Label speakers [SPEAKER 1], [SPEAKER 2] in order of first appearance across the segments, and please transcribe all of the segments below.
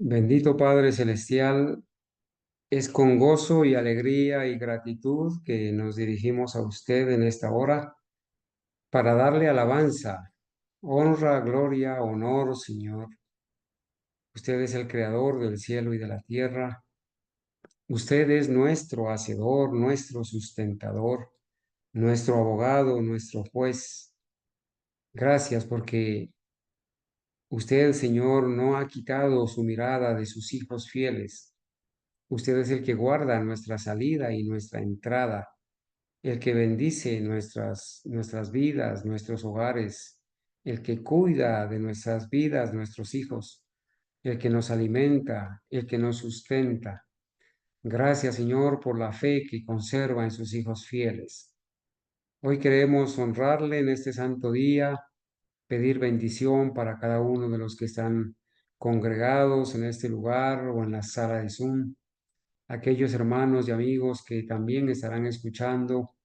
[SPEAKER 1] Bendito Padre Celestial, es con gozo y alegría y gratitud que nos dirigimos a usted en esta hora para darle alabanza, honra, gloria, honor, Señor. Usted es el creador del cielo y de la tierra. Usted es nuestro hacedor, nuestro sustentador, nuestro abogado, nuestro juez. Gracias porque usted, Señor, no ha quitado su mirada de sus hijos fieles. Usted es el que guarda nuestra salida y nuestra entrada, el que bendice nuestras vidas, nuestros hogares, el que cuida de nuestras vidas, nuestros hijos, el que nos alimenta, el que nos sustenta. Gracias, Señor, por la fe que conserva en sus hijos fieles. Hoy queremos honrarle en este santo día, pedir bendición para cada uno de los que están congregados en este lugar o en la sala de Zoom, aquellos hermanos y amigos que también estarán escuchando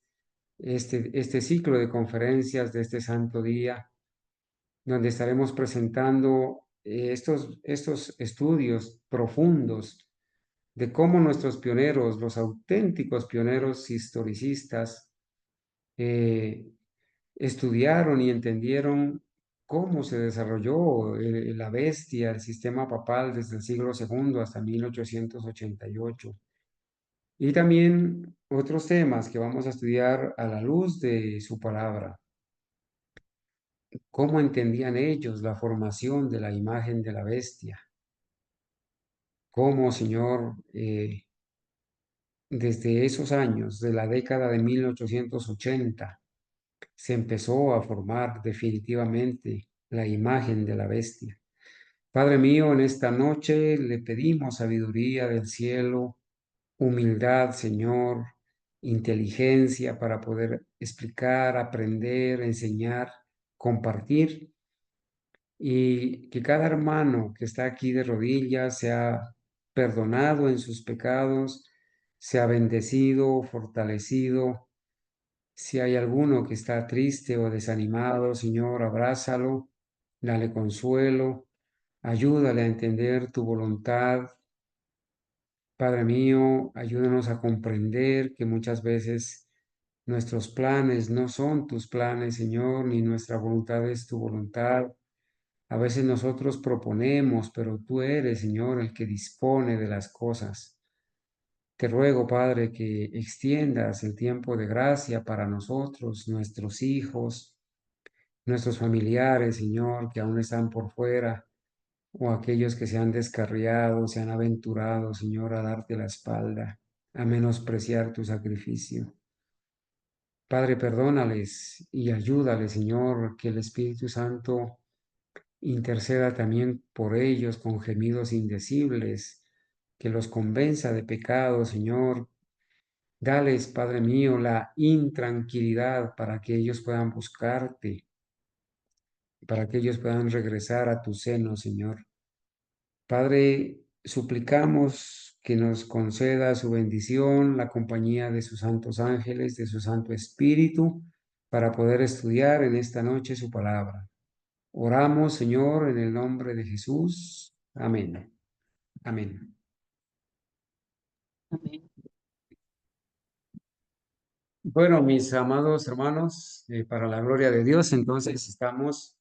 [SPEAKER 1] este ciclo de conferencias de este santo día, donde estaremos presentando estos estudios profundos de cómo nuestros pioneros, los auténticos pioneros historicistas, eh, estudiaron y entendieron cómo se desarrolló la bestia, el sistema papal desde el siglo segundo hasta 1888. Y también otros temas que vamos a estudiar a la luz de su palabra. ¿Cómo entendían ellos la formación de la imagen de la bestia? ¿Cómo, Señor, desde esos años, de la década de 1880, se empezó a formar definitivamente la imagen de la bestia? Padre mío, en esta noche le pedimos sabiduría del cielo, humildad, Señor, inteligencia para poder explicar, aprender, enseñar, compartir, y que cada hermano que está aquí de rodillas sea perdonado en sus pecados, sea bendecido, fortalecido. Si hay alguno que está triste o desanimado, Señor, abrázalo, dale consuelo, ayúdale a entender tu voluntad. Padre mío, ayúdanos a comprender que muchas veces nuestros planes no son tus planes, Señor, ni nuestra voluntad es tu voluntad. A veces nosotros proponemos, pero tú eres, Señor, el que dispone de las cosas. Te ruego, Padre, que extiendas el tiempo de gracia para nosotros, nuestros hijos, nuestros familiares, Señor, que aún están por fuera, o aquellos que se han descarriado, se han aventurado, Señor, a darte la espalda, a menospreciar tu sacrificio. Padre, perdónales y ayúdales, Señor, que el Espíritu Santo interceda también por ellos con gemidos indecibles, que los convenza de pecado, Señor. Dales, Padre mío, la intranquilidad para que ellos puedan buscarte, para que ellos puedan regresar a tu seno, Señor. Padre, suplicamos que nos conceda su bendición, la compañía de sus santos ángeles, de su Santo Espíritu, para poder estudiar en esta noche su palabra. Oramos, Señor, en el nombre de Jesús. Amén. Amén.
[SPEAKER 2] Amén.
[SPEAKER 1] Bueno, mis amados hermanos, para la gloria de Dios, entonces estamos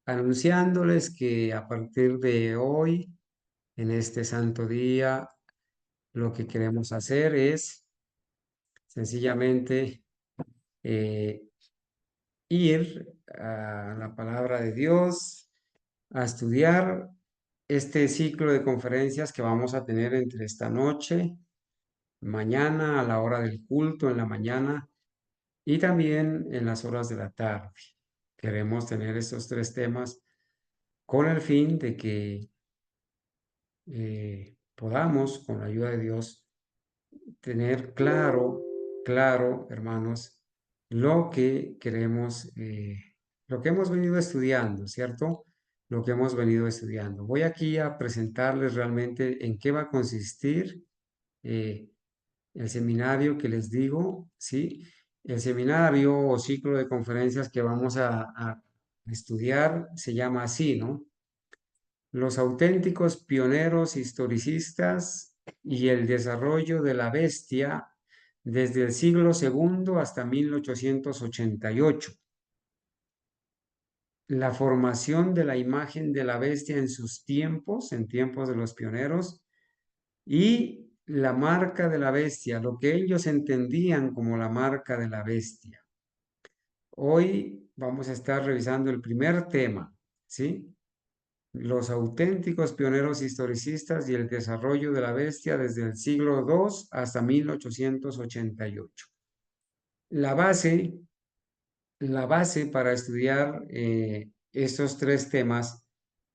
[SPEAKER 1] anunciándoles que a partir de hoy, en este santo día, lo que queremos hacer es sencillamente eh, ir a la palabra de Dios, a estudiar este ciclo de conferencias que vamos a tener entre esta noche, mañana, a la hora del culto, en la mañana, y también en las horas de la tarde. Queremos tener estos tres temas con el fin de que podamos, con la ayuda de Dios, tener claro, hermanos, lo que queremos, lo que hemos venido estudiando, ¿cierto? Lo que hemos venido estudiando. Voy aquí a presentarles realmente en qué va a consistir eh, el seminario que les digo, ¿sí? El seminario o ciclo de conferencias que vamos a estudiar se llama así, ¿no? los auténticos pioneros historicistas y el desarrollo de la bestia desde el siglo segundo hasta 1888. La formación de la imagen de la bestia en sus tiempos, en tiempos de los pioneros, y la marca de la bestia, lo que ellos entendían como la marca de la bestia. Hoy vamos a estar revisando el primer tema, ¿sí? Los auténticos pioneros historicistas y el desarrollo de la bestia desde el siglo II hasta 1888. La base, la base para estudiar estos tres temas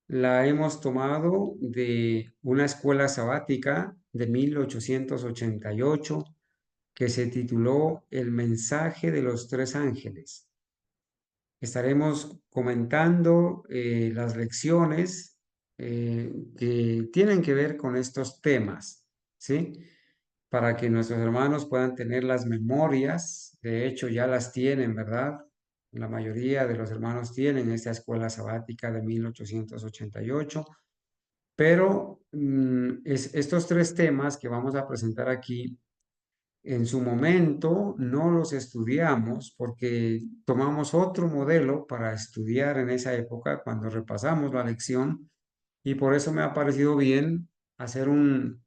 [SPEAKER 1] la hemos tomado de una escuela sabática de 1888 que se tituló El mensaje de los tres ángeles. Estaremos comentando las lecciones que tienen que ver con estos temas, ¿sí? Para que nuestros hermanos puedan tener las memorias, de hecho ya las tienen, ¿verdad? La mayoría de los hermanos tienen esta escuela sabática de 1888, pero estos tres temas que vamos a presentar aquí en su momento no los estudiamos porque tomamos otro modelo para estudiar en esa época cuando repasamos la lección, y por eso me ha parecido bien hacer un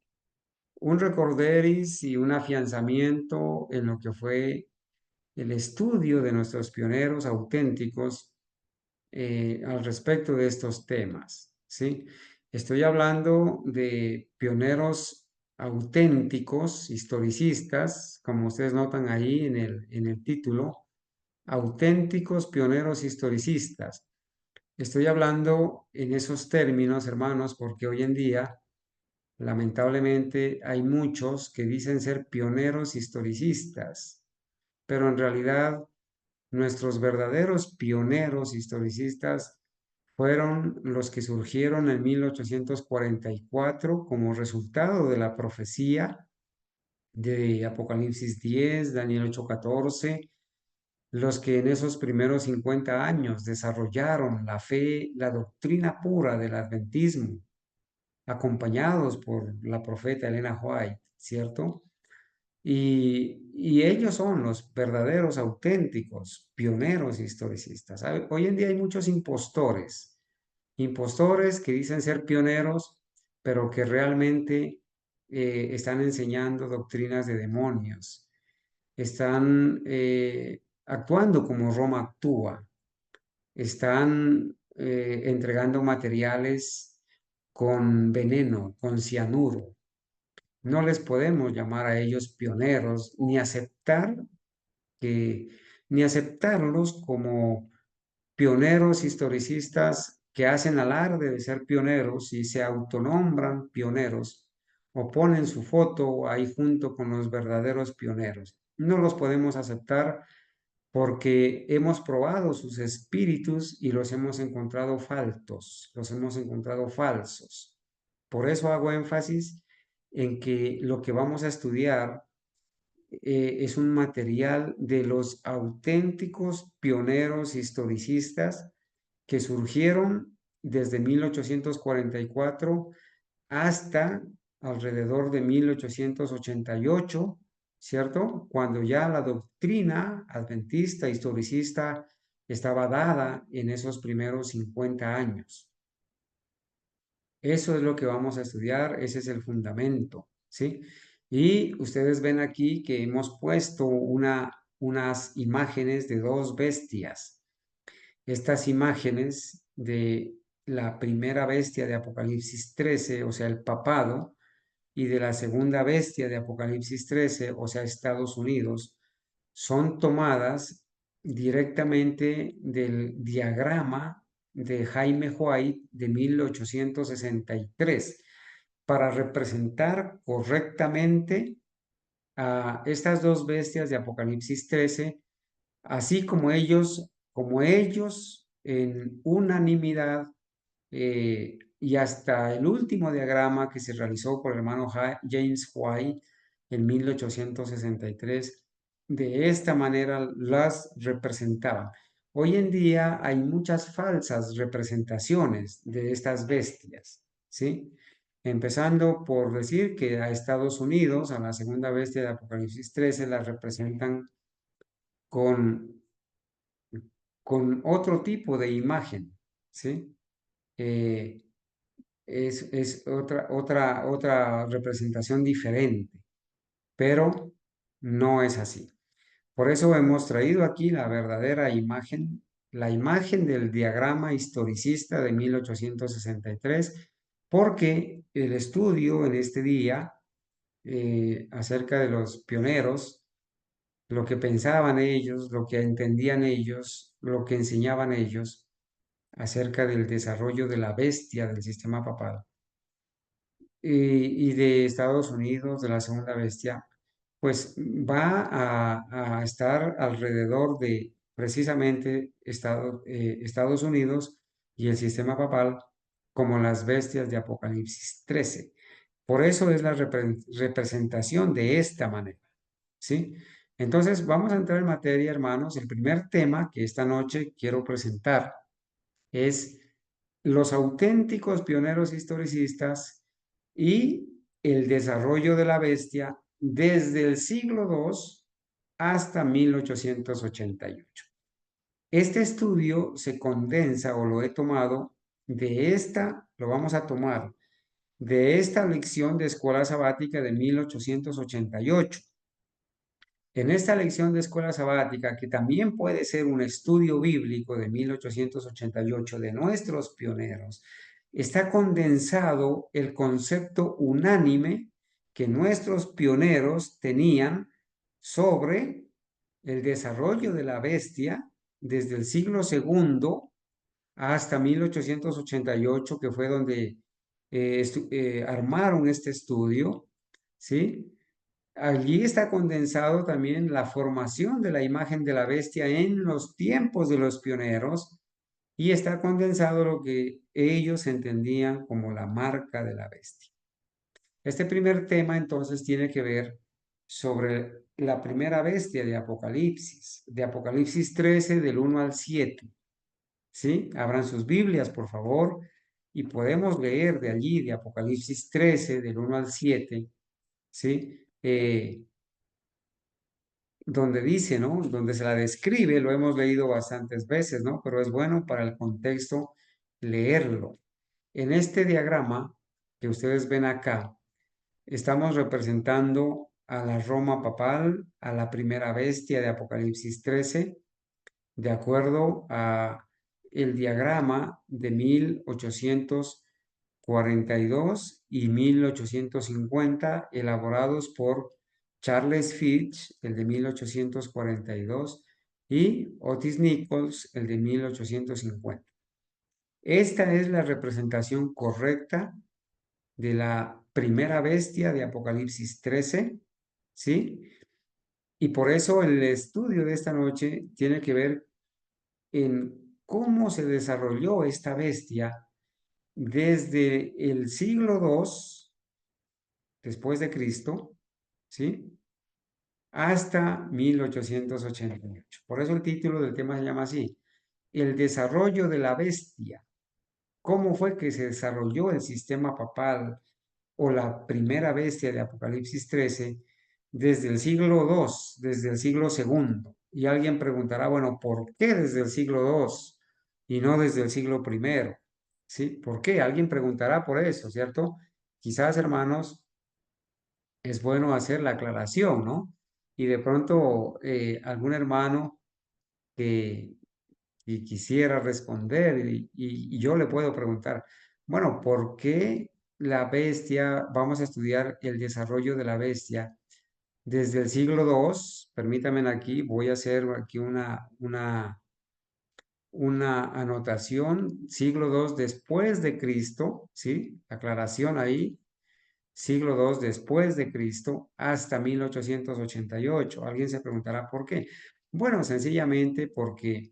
[SPEAKER 1] recorderis y un afianzamiento en lo que fue el estudio de nuestros pioneros auténticos al respecto de estos temas, ¿sí? Estoy hablando de pioneros auténticos, historicistas, como ustedes notan ahí en el título, auténticos pioneros historicistas. Estoy hablando en esos términos, hermanos, porque hoy en día, lamentablemente, hay muchos que dicen ser pioneros historicistas, pero en realidad nuestros verdaderos pioneros historicistas fueron los que surgieron en 1844 como resultado de la profecía de Apocalipsis 10, Daniel 8:14, los que en esos primeros 50 años desarrollaron la fe, la doctrina pura del adventismo, acompañados por la profeta Elena White, ¿cierto? Y ellos son los verdaderos, auténticos, pioneros historicistas. Hoy en día hay muchos impostores, impostores que dicen ser pioneros, pero que realmente están enseñando doctrinas de demonios, están actuando como Roma actúa, están entregando materiales con veneno, con cianuro. No les podemos llamar a ellos pioneros ni aceptar que, ni aceptarlos como pioneros historicistas que hacen alarde de ser pioneros y se autonombran pioneros o ponen su foto ahí junto con los verdaderos pioneros. No los podemos aceptar porque hemos probado sus espíritus y los hemos encontrado faltos, los hemos encontrado falsos. Por eso hago énfasis en que lo que vamos a estudiar es un material de los auténticos pioneros historicistas que surgieron desde 1844 hasta alrededor de 1888, ¿cierto? Cuando ya la doctrina adventista, historicista, estaba dada en esos primeros 50 años. Eso es lo que vamos a estudiar, ese es el fundamento, ¿sí? Y ustedes ven aquí que hemos puesto unas imágenes de dos bestias. Estas imágenes de la primera bestia de Apocalipsis 13, o sea, el papado, y de la segunda bestia de Apocalipsis 13, o sea, Estados Unidos, son tomadas directamente del diagrama de Jaime White de 1863 para representar correctamente a estas dos bestias de Apocalipsis 13, así como ellos en unanimidad y hasta el último diagrama que se realizó por el hermano James White en 1863, de esta manera las representaban. Hoy en día hay muchas falsas representaciones de estas bestias, ¿sí? Empezando por decir que a Estados Unidos, a la segunda bestia de Apocalipsis 13, la representan con, con otro tipo de imagen, ¿sí? Eh, es otra representación diferente, pero no es así. Por eso hemos traído aquí la verdadera imagen, la imagen del diagrama historicista de 1863, porque el estudio en este día acerca de los pioneros, lo que pensaban ellos, lo que entendían ellos, lo que enseñaban ellos acerca del desarrollo de la bestia del sistema papal y de Estados Unidos, de la segunda bestia, pues va a estar alrededor de precisamente Estados Unidos y el sistema papal como las bestias de Apocalipsis 13. Por eso es la representación de esta manera, ¿sí? Entonces vamos a entrar en materia, hermanos. El primer tema que esta noche quiero presentar es los auténticos pioneros historicistas y el desarrollo de la bestia desde el siglo II hasta 1888. Este estudio se condensa o lo he tomado lo vamos a tomar de esta lección de escuela sabática de 1888. En esta lección de escuela sabática, que también puede ser un estudio bíblico de 1888 de nuestros pioneros, está condensado el concepto unánime que nuestros pioneros tenían sobre el desarrollo de la bestia desde el siglo segundo hasta 1888, que fue donde armaron este estudio, ¿sí? Allí está condensado también la formación de la imagen de la bestia en los tiempos de los pioneros y está condensado lo que ellos entendían como la marca de la bestia. Este primer tema entonces tiene que ver sobre la primera bestia de Apocalipsis 13 del 1 al 7. ¿Sí? Abran sus Biblias, por favor, y podemos leer de allí, de Apocalipsis 13 del 1 al 7, ¿sí? Donde dice, ¿no? Donde se la describe, lo hemos leído bastantes veces, ¿no? Pero es bueno para el contexto leerlo. En este diagrama que ustedes ven acá, estamos representando a la Roma papal, a la primera bestia de Apocalipsis 13, de acuerdo a el diagrama de 1842 y 1850, elaborados por Charles Fitch, el de 1842, y Otis Nichols, el de 1850. Esta es la representación correcta de la primera bestia de Apocalipsis 13, ¿sí? Y por eso el estudio de esta noche tiene que ver en cómo se desarrolló esta bestia desde el siglo II después de Cristo, ¿sí? Hasta 1888. Por eso el título del tema se llama así, el desarrollo de la bestia. ¿Cómo fue que se desarrolló el sistema papal o la primera bestia de Apocalipsis 13 desde el siglo II, desde el siglo segundo? Y alguien preguntará, bueno, ¿por qué desde el siglo II y no desde el siglo primero? ¿Sí? ¿Por qué? Alguien preguntará por eso, ¿cierto? Quizás, hermanos, es bueno hacer la aclaración, ¿no? Y de pronto algún hermano que quisiera responder y yo le puedo preguntar, bueno, ¿por qué la bestia, vamos a estudiar el desarrollo de la bestia desde el siglo II? Permítanme aquí, voy a hacer aquí una anotación, siglo II después de Cristo, ¿sí? Aclaración ahí, siglo II después de Cristo hasta 1888. Alguien se preguntará por qué. Bueno, sencillamente porque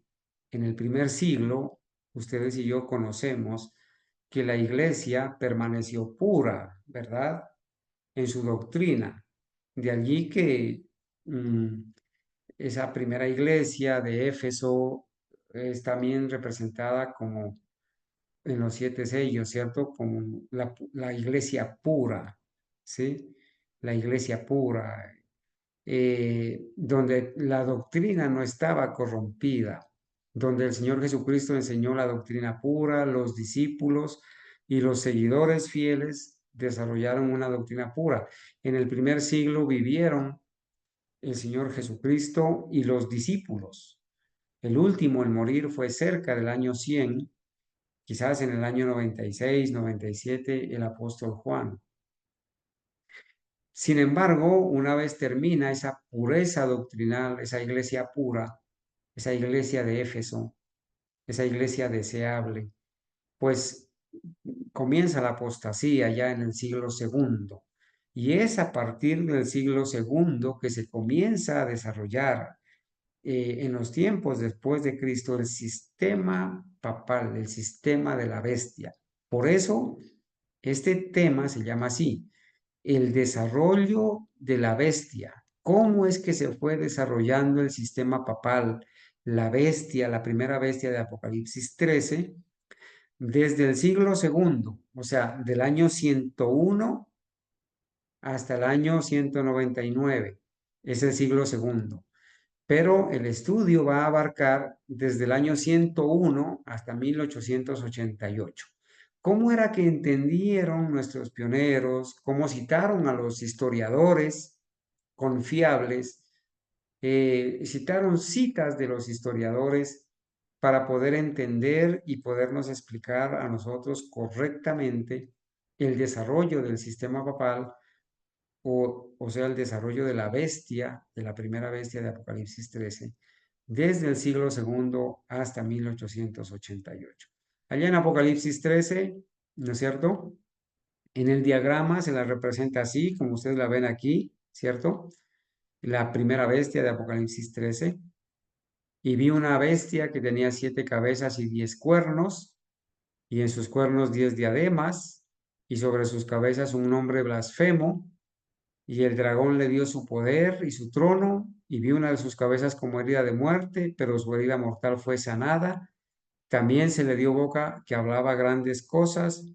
[SPEAKER 1] en el primer siglo, ustedes y yo conocemos que la iglesia permaneció pura, ¿verdad? En su doctrina. De allí que esa primera iglesia de Éfeso es también representada como en los 7 sellos, ¿cierto? Como la iglesia pura, ¿sí? La iglesia pura, donde la doctrina no estaba corrompida, donde el Señor Jesucristo enseñó la doctrina pura, los discípulos y los seguidores fieles desarrollaron una doctrina pura. En el primer siglo vivieron el Señor Jesucristo y los discípulos. El último en morir fue cerca del año 100, quizás en el año 96, 97, el apóstol Juan. Sin embargo, una vez termina esa pureza doctrinal, esa iglesia pura, esa iglesia de Éfeso, esa iglesia deseable, pues comienza la apostasía ya en el siglo segundo. Y es a partir del siglo segundo que se comienza a desarrollar en los tiempos después de Cristo el sistema papal, el sistema de la bestia. Por eso, este tema se llama así, el desarrollo de la bestia. ¿Cómo es que se fue desarrollando el sistema papal, la bestia, la primera bestia de Apocalipsis 13, desde el siglo segundo, o sea, del año 101 hasta el año 199? Es el siglo segundo. Pero el estudio va a abarcar desde el año 101 hasta 1888. ¿Cómo era que entendieron nuestros pioneros? ¿Cómo citaron a los historiadores confiables? Citaron citas de los historiadores para poder entender y podernos explicar a nosotros correctamente el desarrollo del sistema papal, o sea, el desarrollo de la bestia, de la primera bestia de Apocalipsis 13, desde el siglo segundo hasta 1888. Allá en Apocalipsis 13, ¿no es cierto? En el diagrama se la representa así, como ustedes la ven aquí, ¿cierto? La primera bestia de Apocalipsis 13. Y vi una bestia que tenía 7 cabezas y 10 cuernos, y en sus cuernos 10 diademas, y sobre sus cabezas un nombre blasfemo. Y el dragón le dio su poder y su trono, y vi una de sus cabezas como herida de muerte, pero su herida mortal fue sanada. También se le dio boca que hablaba grandes cosas,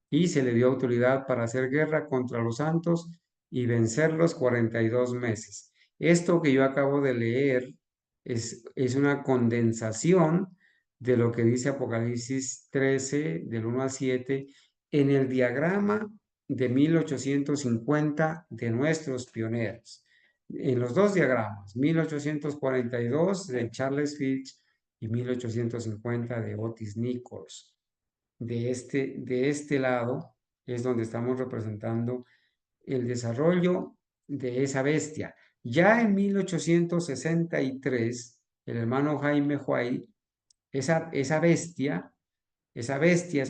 [SPEAKER 1] y se le dio autoridad para hacer guerra contra los santos y vencerlos 42 meses. Esto que yo acabo de leer es una condensación de lo que dice Apocalipsis 13, del 1 al 7, en el diagrama de 1850 de nuestros pioneros. En los dos diagramas, 1842 de Charles Fitch y 1850 de Otis Nichols. De este lado es donde estamos representando el desarrollo de esa bestia. Ya en 1863, el hermano Jaime White, esa bestia, esa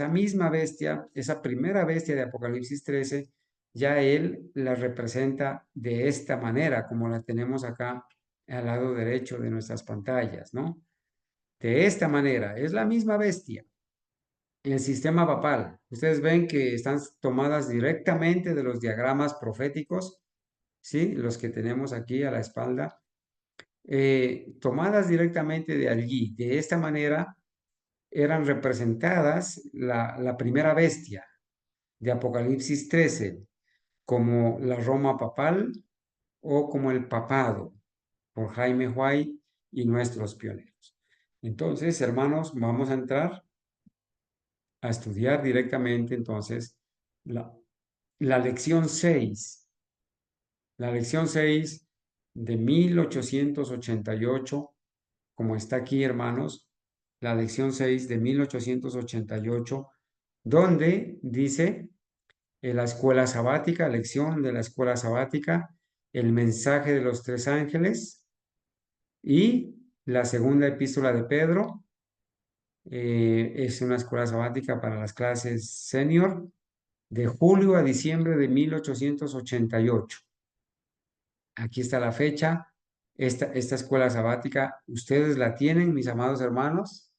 [SPEAKER 1] misma bestia, esa primera bestia de Apocalipsis 13, ya él la representa de esta manera, como la tenemos acá al lado derecho de nuestras pantallas, ¿no? De esta manera, es la misma bestia. El sistema papal, ustedes ven que están tomadas directamente de los diagramas proféticos, ¿sí? Los que tenemos aquí a la espalda, tomadas directamente de allí. De esta manera eran representadas la primera bestia de Apocalipsis 13 como la Roma papal o como el papado por Jaime White y nuestros pioneros. Entonces, hermanos, vamos a entrar a estudiar directamente entonces la, la lección 6, la lección 6 de 1888, como está aquí, hermanos, la lección 6 de 1888, donde dice la escuela sabática, lección de la escuela sabática, el mensaje de los 3 ángeles y la segunda epístola de Pedro. Es una escuela sabática para las clases senior de julio a diciembre de 1888. Aquí está la fecha. Esta escuela sabática, ustedes la tienen, mis amados hermanos,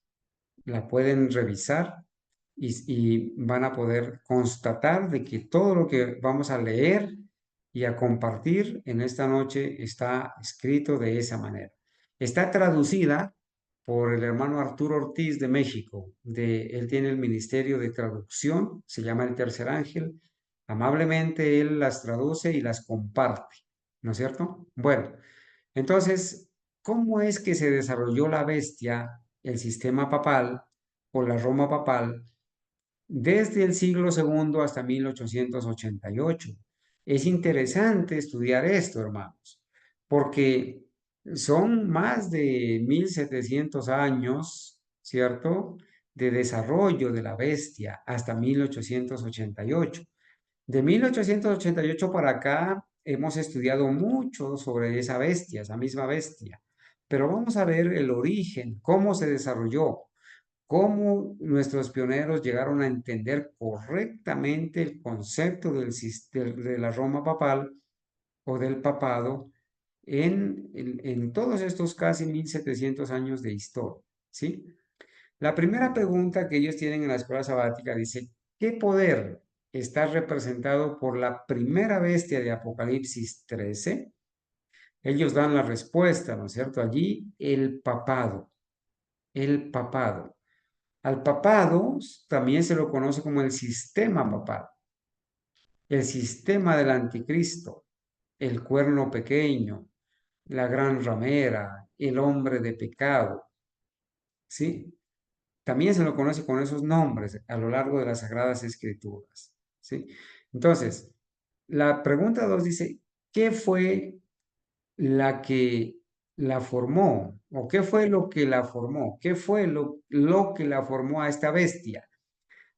[SPEAKER 1] la pueden revisar y van a poder constatar de que todo lo que vamos a leer y a compartir en esta noche está escrito de esa manera. Está traducida por el hermano Arturo Ortiz de México. Él tiene el Ministerio de Traducción, se llama El Tercer Ángel. Amablemente él las traduce y las comparte, ¿no es cierto? Bueno, entonces, ¿cómo es que se desarrolló la bestia, el sistema papal o la Roma papal desde el siglo segundo hasta 1888? Es interesante estudiar esto, hermanos, porque son más de 1700 años, ¿cierto?, de desarrollo de la bestia hasta 1888. De 1888 para acá hemos estudiado mucho sobre esa bestia, esa misma bestia, pero vamos a ver el origen, cómo se desarrolló, cómo nuestros pioneros llegaron a entender correctamente el concepto de la Roma papal o del papado en todos estos casi 1700 años de historia, ¿sí? La primera pregunta que ellos tienen en la escuela sabática dice, ¿qué poder está representado por la primera bestia de Apocalipsis 13? Ellos dan la respuesta, ¿no es cierto? Allí el papado, el papado. Al papado también se lo conoce como el sistema papal, el sistema del anticristo, el cuerno pequeño, la gran ramera, el hombre de pecado, ¿sí? También se lo conoce con esos nombres a lo largo de las Sagradas Escrituras, ¿sí? Entonces, la pregunta 2 dice, ¿qué fue la que la formó? ¿O qué fue lo que la formó? ¿Qué fue lo que la formó a esta bestia?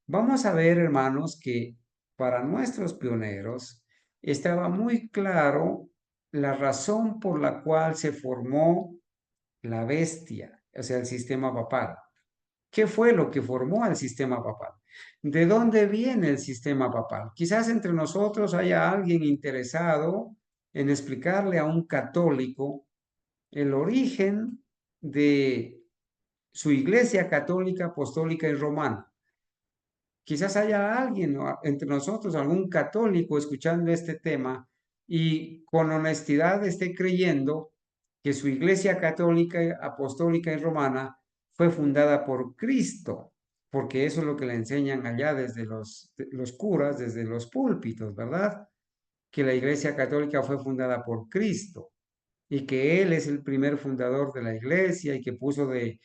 [SPEAKER 1] Vamos a ver, hermanos, que para nuestros pioneros estaba muy claro la razón por la cual se formó la bestia, o sea, el sistema papal. ¿Qué fue lo que formó al sistema papal? ¿De dónde viene el sistema papal? Quizás entre nosotros haya alguien interesado en explicarle a un católico el origen de su iglesia católica, apostólica y romana. Quizás haya alguien entre nosotros, algún católico escuchando este tema y con honestidad esté creyendo que su iglesia católica, apostólica y romana fue fundada por Cristo, porque eso es lo que le enseñan allá desde los curas, desde los púlpitos, ¿verdad? Que la iglesia católica fue fundada por Cristo y que Él es el primer fundador de la iglesia y que puso de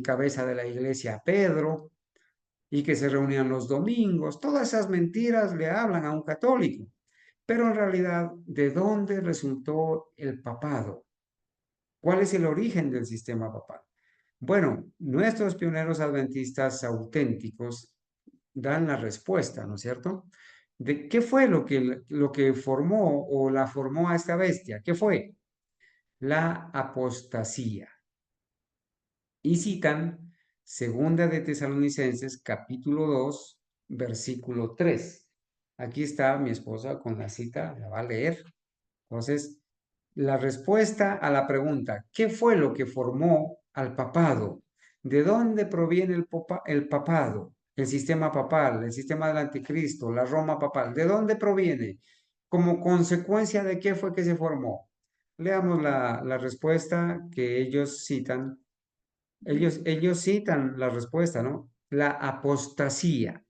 [SPEAKER 1] cabeza de la iglesia a Pedro y que se reunían los domingos. Todas esas mentiras le hablan a un católico. Pero en realidad, ¿de dónde resultó el papado? ¿Cuál es el origen del sistema papal? Bueno, nuestros pioneros adventistas auténticos dan la respuesta, ¿no es cierto? ¿De qué fue lo que formó o la formó a esta bestia? ¿Qué fue? La apostasía. Y citan Segunda de Tesalonicenses, capítulo 2 versículo 3. Aquí está mi esposa con la cita, la va a leer. Entonces, la respuesta a la pregunta, ¿qué fue lo que formó al papado? ¿De dónde proviene el papado? El sistema papal, el sistema del anticristo, la Roma papal. ¿De dónde proviene? ¿Como consecuencia de qué fue que se formó? Leamos la respuesta que ellos citan. Ellos citan la respuesta, ¿no? La apostasía.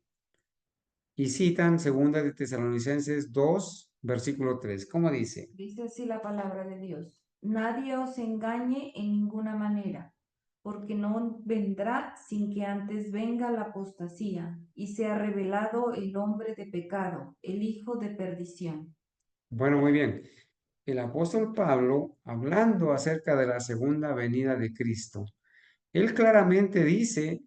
[SPEAKER 1] Y citan segunda de Tesalonicenses 2 versículo 3. ¿Cómo dice?
[SPEAKER 2] Dice así la palabra de Dios. Nadie os engañe en ninguna manera, porque no vendrá sin que antes venga la apostasía y sea revelado el hombre de pecado, el hijo de perdición.
[SPEAKER 1] Bueno, muy bien. El apóstol Pablo, hablando acerca de la segunda venida de Cristo, él claramente dice,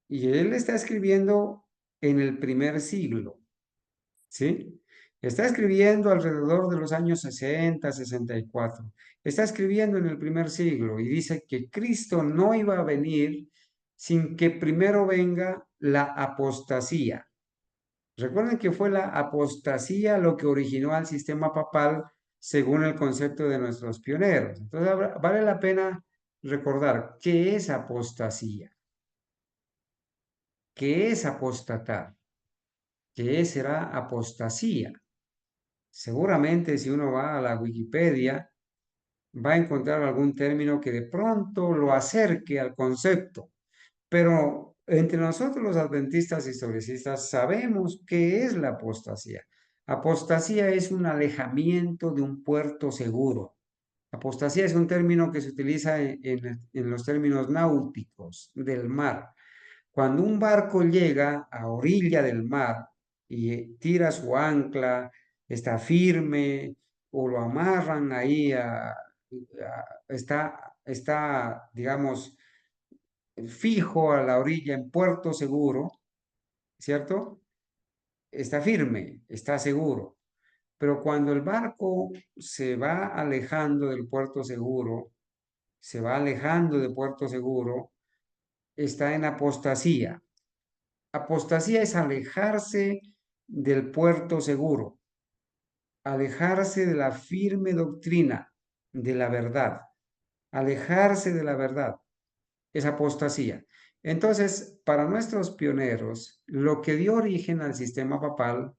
[SPEAKER 1] y él está escribiendo en el primer siglo, ¿sí? Está escribiendo alrededor de los años 60, 64. Está escribiendo en el primer siglo y dice que Cristo no iba a venir sin que primero venga la apostasía. Recuerden que fue la apostasía lo que originó al sistema papal según el concepto de nuestros pioneros. Entonces, vale la pena recordar qué es apostasía, qué es apostatar, qué será apostasía. Seguramente si uno va a la Wikipedia va a encontrar algún término que de pronto lo acerque al concepto. Pero entre nosotros los adventistas historicistas sabemos qué es la apostasía. Apostasía es un alejamiento de un puerto seguro. Apostasía es un término que se utiliza en los términos náuticos del mar. Cuando un barco llega a orilla del mar y tira su ancla, está firme o lo amarran ahí, está, digamos, fijo a la orilla en puerto seguro, ¿cierto? Está firme, está seguro. Pero cuando el barco se va alejando del puerto seguro, se va alejando de puerto seguro, está en apostasía. Apostasía es alejarse del puerto seguro, alejarse de la firme doctrina de la verdad, alejarse de la verdad. Es apostasía. Entonces, para nuestros pioneros, lo que dio origen al sistema papal,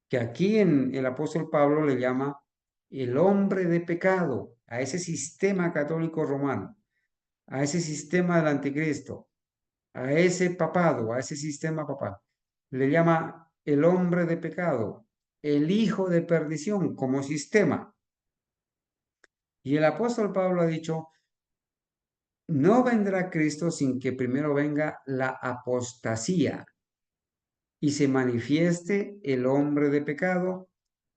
[SPEAKER 1] que aquí en el apóstol Pablo le llama el hombre de pecado, a ese sistema católico romano, a ese sistema del anticristo, a ese papado, a ese sistema papal, le llama el hombre de pecado, el hijo de perdición como sistema. Y el apóstol Pablo ha dicho, no vendrá Cristo sin que primero venga la apostasía y se manifieste el hombre de pecado,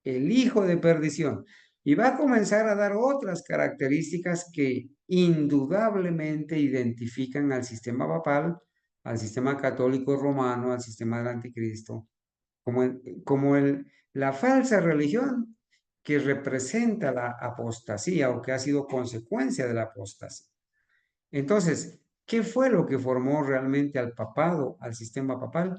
[SPEAKER 1] el hijo de perdición. Y va a comenzar a dar otras características que indudablemente identifican al sistema papal, al sistema católico romano, al sistema del anticristo, la falsa religión que representa la apostasía o que ha sido consecuencia de la apostasía. Entonces, ¿qué fue lo que formó realmente al papado, al sistema papal?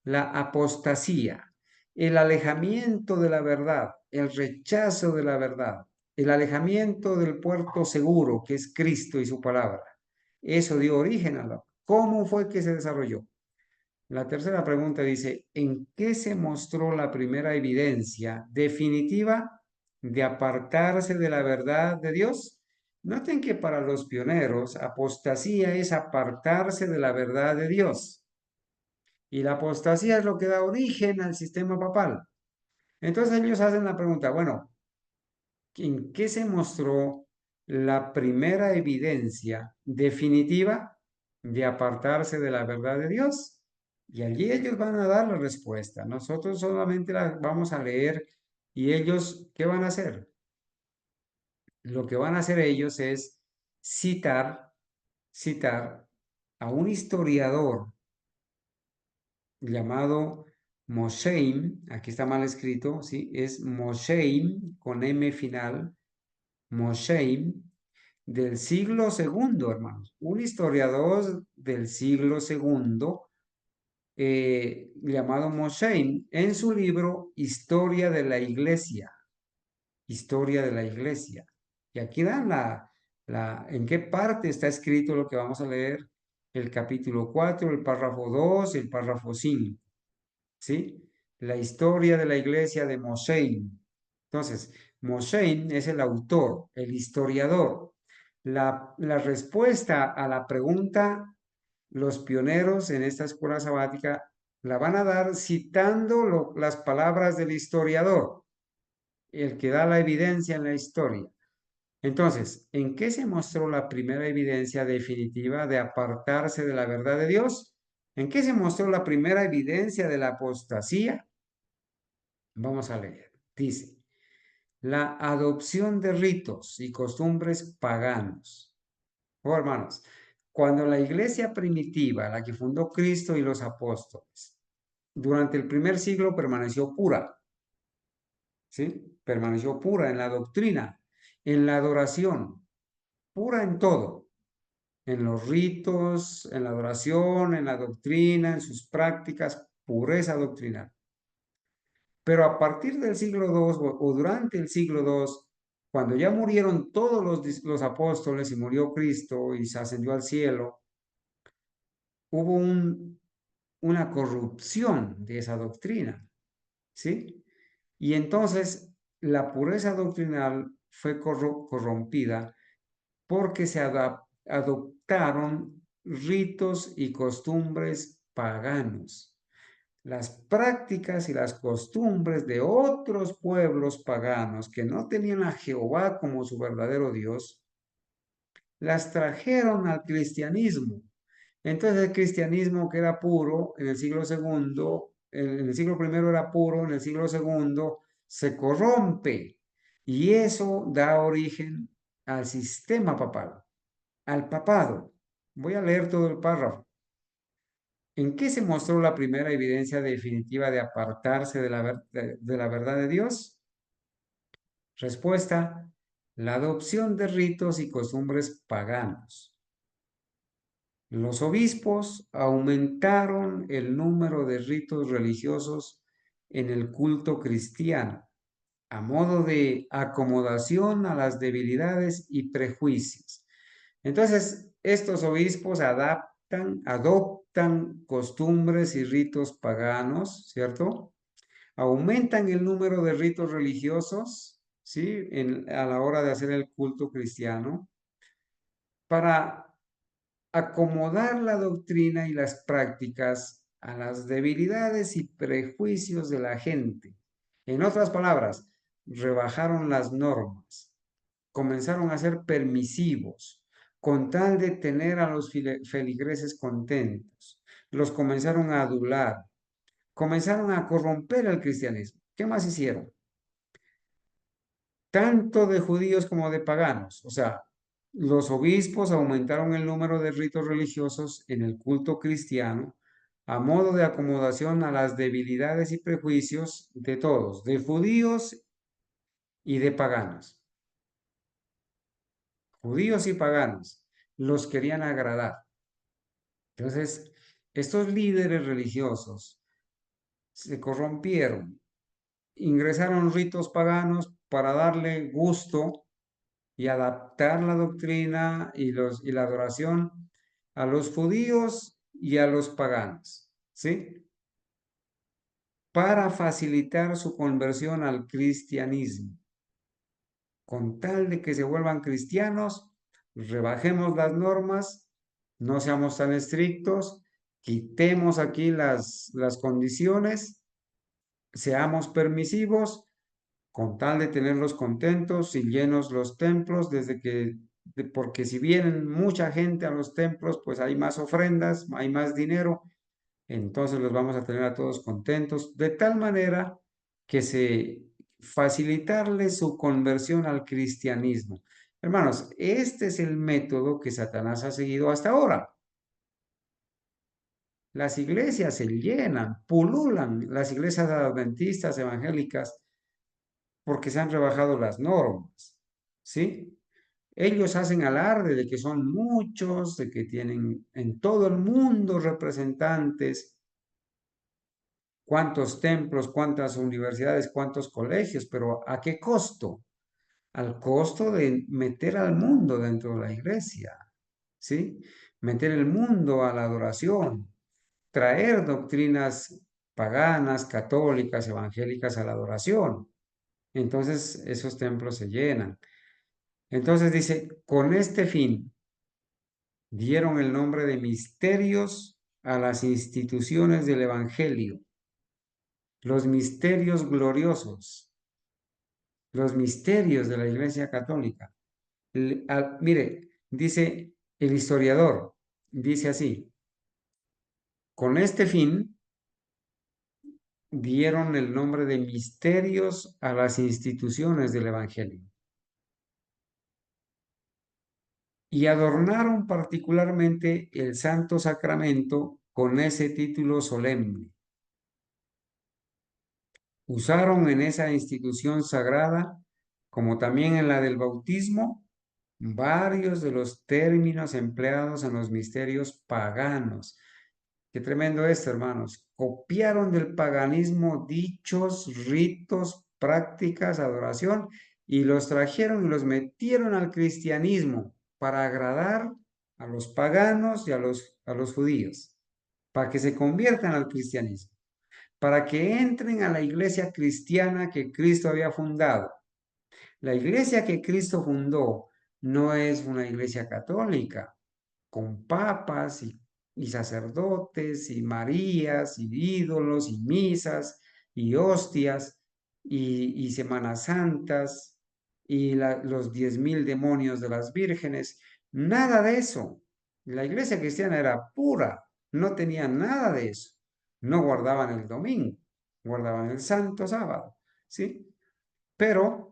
[SPEAKER 1] La apostasía, el alejamiento de la verdad, el rechazo de la verdad, el alejamiento del puerto seguro que es Cristo y su palabra. Eso dio origen a la... ¿Cómo fue que se desarrolló? La tercera pregunta dice, ¿en qué se mostró la primera evidencia definitiva de apartarse de la verdad de Dios? Noten que para los pioneros, apostasía es apartarse de la verdad de Dios. Y la apostasía es lo que da origen al sistema papal. Entonces ellos hacen la pregunta, bueno, ¿en qué se mostró la primera evidencia definitiva de apartarse de la verdad de Dios? Y allí ellos van a dar la respuesta. Nosotros solamente la vamos a leer y ellos, ¿qué van a hacer? Lo que van a hacer ellos es citar a un historiador llamado Mosheim, aquí está mal escrito, ¿sí? Es Mosheim con M final, Mosheim, del siglo segundo, hermanos. Un historiador del siglo segundo llamado Mosheim en su libro Historia de la Iglesia. Historia de la Iglesia. Y aquí dan en qué parte está escrito lo que vamos a leer, el capítulo 4, el párrafo 2, el párrafo 5. ¿Sí? La historia de la iglesia de Mosheim. Entonces, Mosheim es el autor, el historiador. La respuesta a la pregunta, los pioneros en esta escuela sabática la van a dar citando las palabras del historiador, el que da la evidencia en la historia. Entonces, ¿en qué se mostró la primera evidencia definitiva de apartarse de la verdad de Dios? ¿En qué se mostró la primera evidencia de la apostasía? Vamos a leer. Dice, la adopción de ritos y costumbres paganos. Oh, hermanos, cuando la iglesia primitiva, la que fundó Cristo y los apóstoles, durante el primer siglo permaneció pura, ¿sí? Permaneció pura en la doctrina, en la adoración, pura en todo, en los ritos, en la adoración, en la doctrina, en sus prácticas, pureza doctrinal. Pero a partir del siglo II o durante el siglo II, cuando ya murieron todos los apóstoles y murió Cristo y se ascendió al cielo, hubo una corrupción de esa doctrina, ¿sí? Y entonces la pureza doctrinal fue corrompida porque se adoptaron ritos y costumbres paganos. Las prácticas y las costumbres de otros pueblos paganos que no tenían a Jehová como su verdadero Dios, las trajeron al cristianismo. Entonces el cristianismo, que era puro en el siglo segundo, en el siglo primero era puro, en el siglo segundo se corrompe, y eso da origen al sistema papal, al papado. Voy a leer todo el párrafo. ¿En qué se mostró la primera evidencia definitiva de apartarse de la verdad de Dios? Respuesta: la adopción de ritos y costumbres paganos. Los obispos aumentaron el número de ritos religiosos en el culto cristiano, a modo de acomodación a las debilidades y prejuicios. Entonces, estos obispos adoptan costumbres y ritos paganos, ¿cierto? Aumentan el número de ritos religiosos, ¿sí? A la hora de hacer el culto cristiano, para acomodar la doctrina y las prácticas a las debilidades y prejuicios de la gente. En otras palabras, rebajaron las normas, comenzaron a ser permisivos, con tal de tener a los feligreses contentos. Los comenzaron a adular, comenzaron a corromper el cristianismo. ¿Qué más hicieron? Tanto de judíos como de paganos. O sea, los obispos aumentaron el número de ritos religiosos en el culto cristiano a modo de acomodación a las debilidades y prejuicios de todos, de judíos y de paganos. Judíos y paganos los querían agradar. Entonces, estos líderes religiosos se corrompieron, ingresaron ritos paganos para darle gusto y adaptar la doctrina y la adoración a los judíos y a los paganos, ¿sí? Para facilitar su conversión al cristianismo. Con tal de que se vuelvan cristianos, rebajemos las normas, no seamos tan estrictos, quitemos aquí las condiciones, seamos permisivos, con tal de tenerlos contentos y llenos los templos, porque si vienen mucha gente a los templos, pues hay más ofrendas, hay más dinero, entonces los vamos a tener a todos contentos, de tal manera que se facilitarle su conversión al cristianismo. Hermanos, este es el método que Satanás ha seguido hasta ahora. Las iglesias se llenan, pululan, las iglesias adventistas, evangélicas, porque se han rebajado las normas, ¿sí? Ellos hacen alarde de que son muchos, de que tienen en todo el mundo representantes, cuántos templos, cuántas universidades, cuántos colegios, pero ¿a qué costo? Al costo de meter al mundo dentro de la iglesia, ¿sí? Meter el mundo a la adoración, traer doctrinas paganas, católicas, evangélicas a la adoración. Entonces esos templos se llenan. Entonces dice, con este fin dieron el nombre de misterios a las instituciones del Evangelio, los misterios gloriosos, los misterios de la Iglesia Católica. Mire, dice el historiador, dice así, con este fin dieron el nombre de misterios a las instituciones del Evangelio y adornaron particularmente el Santo Sacramento con ese título solemne. Usaron en esa institución sagrada, como también en la del bautismo, varios de los términos empleados en los misterios paganos. Qué tremendo esto, hermanos. Copiaron del paganismo dichos, ritos, prácticas, adoración, y los trajeron y los metieron al cristianismo para agradar a los paganos y a los judíos, para que se conviertan al cristianismo, para que entren a la iglesia cristiana que Cristo había fundado. La iglesia que Cristo fundó no es una iglesia católica, con papas y sacerdotes y Marías y ídolos y misas y hostias y Semanas Santas y los 10.000 demonios de las vírgenes. Nada de eso. La iglesia cristiana era pura, no tenía nada de eso. No guardaban el domingo, guardaban el santo sábado, ¿sí? Pero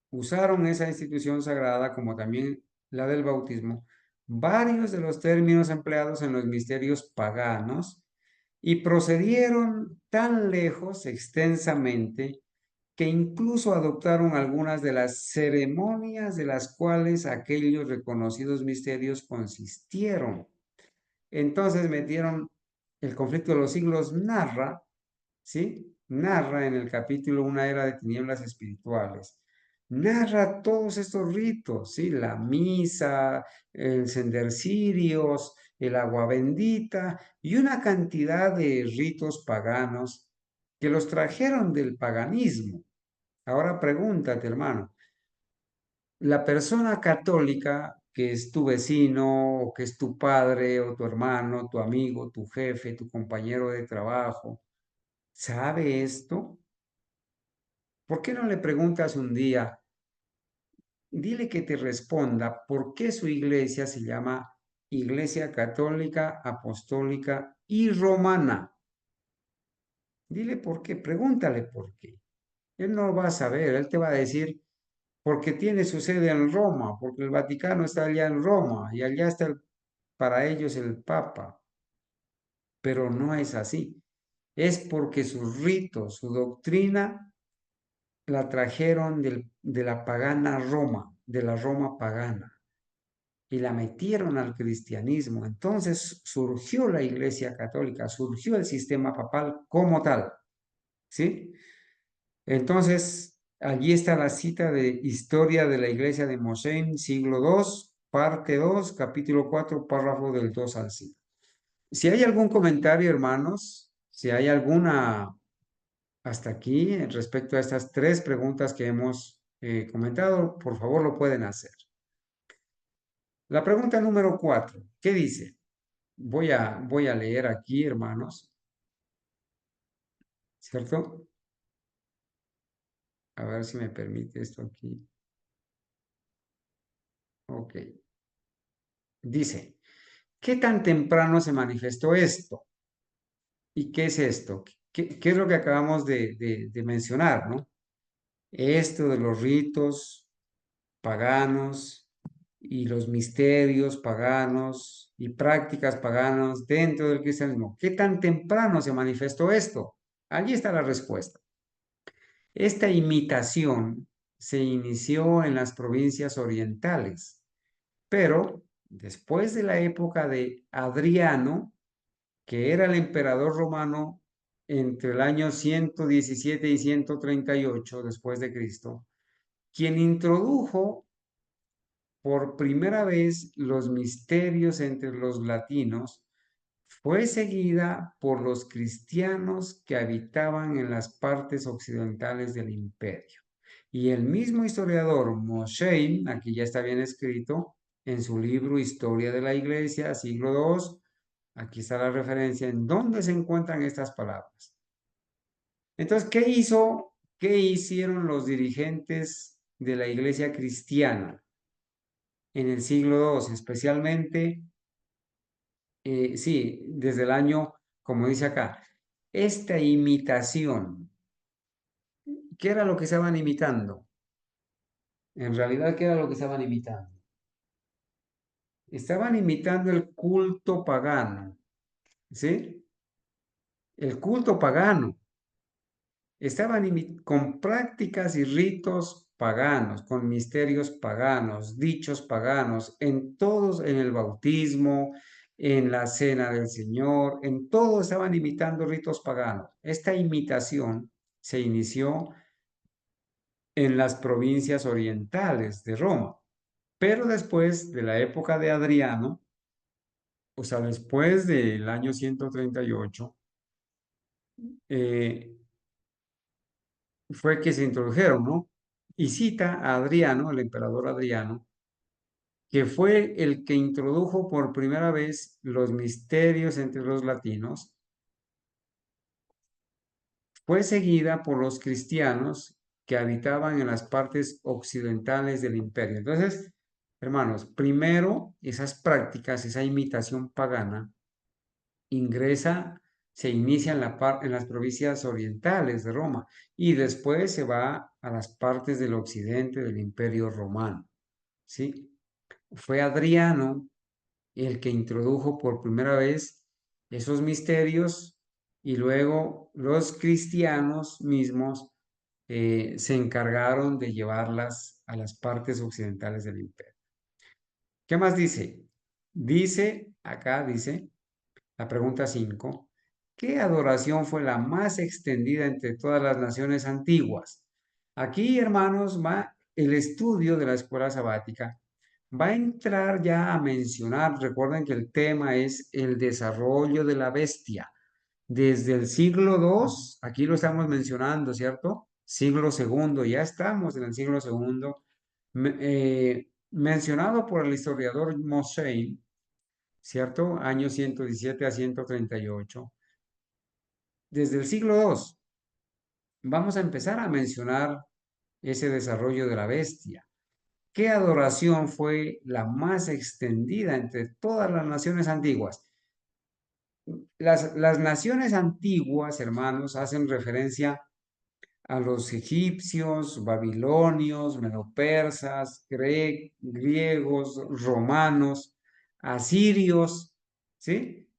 [SPEAKER 1] usaron esa institución sagrada, como también la del bautismo, varios de los términos empleados en los misterios paganos y procedieron tan lejos extensamente que incluso adoptaron algunas de las ceremonias de las cuales aquellos reconocidos misterios consistieron. Entonces metieron el conflicto de los siglos, ¿sí? Narra en el capítulo Una era de tinieblas espirituales. Narra todos estos ritos, ¿sí? La misa, el encender cirios, el agua bendita y una cantidad de ritos paganos que los trajeron del paganismo. Ahora pregúntate, hermano, la persona católica que es tu vecino, o que es tu padre, o tu hermano, tu amigo, tu jefe, tu compañero de trabajo, ¿sabe esto? ¿Por qué no le preguntas un día? Dile que te responda por qué su iglesia se llama Iglesia Católica, Apostólica y Romana. Dile por qué, pregúntale por qué. Él no va a saber, él te va a decir, porque tiene su sede en Roma, porque el Vaticano está allá en Roma y allá está para ellos el Papa, pero no es así. Es porque sus ritos, su doctrina la trajeron de la pagana Roma, de la Roma pagana, y la metieron al cristianismo. Entonces surgió la Iglesia Católica, surgió el sistema papal como tal, ¿sí? Entonces, allí está la cita de Historia de la Iglesia de Mosén, siglo II, parte 2, capítulo 4, párrafo del 2 al 5. Si hay algún comentario, hermanos, si hay alguna hasta aquí respecto a estas tres preguntas que hemos comentado, por favor lo pueden hacer. La pregunta número 4, ¿qué dice? Voy a leer aquí, hermanos, ¿cierto? A ver si me permite esto aquí. Ok. Dice, ¿qué tan temprano se manifestó esto? ¿Y qué es esto? ¿Qué es lo que acabamos de mencionar, no? Esto de los ritos paganos y los misterios paganos y prácticas paganas dentro del cristianismo. ¿Qué tan temprano se manifestó esto? Allí está la respuesta. Esta imitación se inició en las provincias orientales, pero después de la época de Adriano, que era el emperador romano entre el año 117 y 138 después de Cristo, quien introdujo por primera vez los misterios entre los latinos, fue seguida por los cristianos que habitaban en las partes occidentales del imperio. Y el mismo historiador Mosheim, aquí ya está bien escrito, en su libro Historia de la Iglesia, siglo II, aquí está la referencia en dónde se encuentran estas palabras. Entonces, qué hicieron los dirigentes de la iglesia cristiana en el siglo II, especialmente, sí, desde el año, como dice acá, esta imitación? ¿Qué era lo que estaban imitando? En realidad, ¿qué era lo que estaban imitando? Estaban imitando el culto pagano, ¿sí? El culto pagano. Estaban con prácticas y ritos paganos, con misterios paganos, dichos paganos, en todos, en el bautismo, en la cena del Señor, en todo estaban imitando ritos paganos. Esta imitación se inició en las provincias orientales de Roma, pero después de la época de Adriano, o sea, después del año 138, eh, fue que se introdujeron, ¿no? y cita a Adriano, el emperador Adriano, que fue el que introdujo por primera vez los misterios entre los latinos. Fue seguida por los cristianos que habitaban en las partes occidentales del imperio. Entonces, hermanos, primero esas prácticas, esa imitación pagana, ingresa, se inicia en las provincias orientales de Roma y después se va a las partes del occidente del imperio romano. ¿Sí? Fue Adriano el que introdujo por primera vez esos misterios y luego los cristianos mismos se encargaron de llevarlas a las partes occidentales del imperio. ¿Qué más dice? Dice, la pregunta 5, ¿qué adoración fue la más extendida entre todas las naciones antiguas? Aquí, hermanos, va el estudio de la escuela sabática. Va a entrar ya a mencionar, recuerden que el tema es el desarrollo de la bestia. Desde el siglo II, aquí lo estamos mencionando, ¿cierto? Siglo segundo, ya estamos en el siglo segundo, mencionado por el historiador Mosein, ¿cierto? Años 117 a 138. Desde el siglo II vamos a empezar a mencionar ese desarrollo de la bestia. ¿Qué adoración fue la más extendida entre todas las naciones antiguas? Las naciones antiguas, hermanos, hacen referencia a los egipcios, babilonios, medopersas, griegos, romanos, asirios, ¿sí?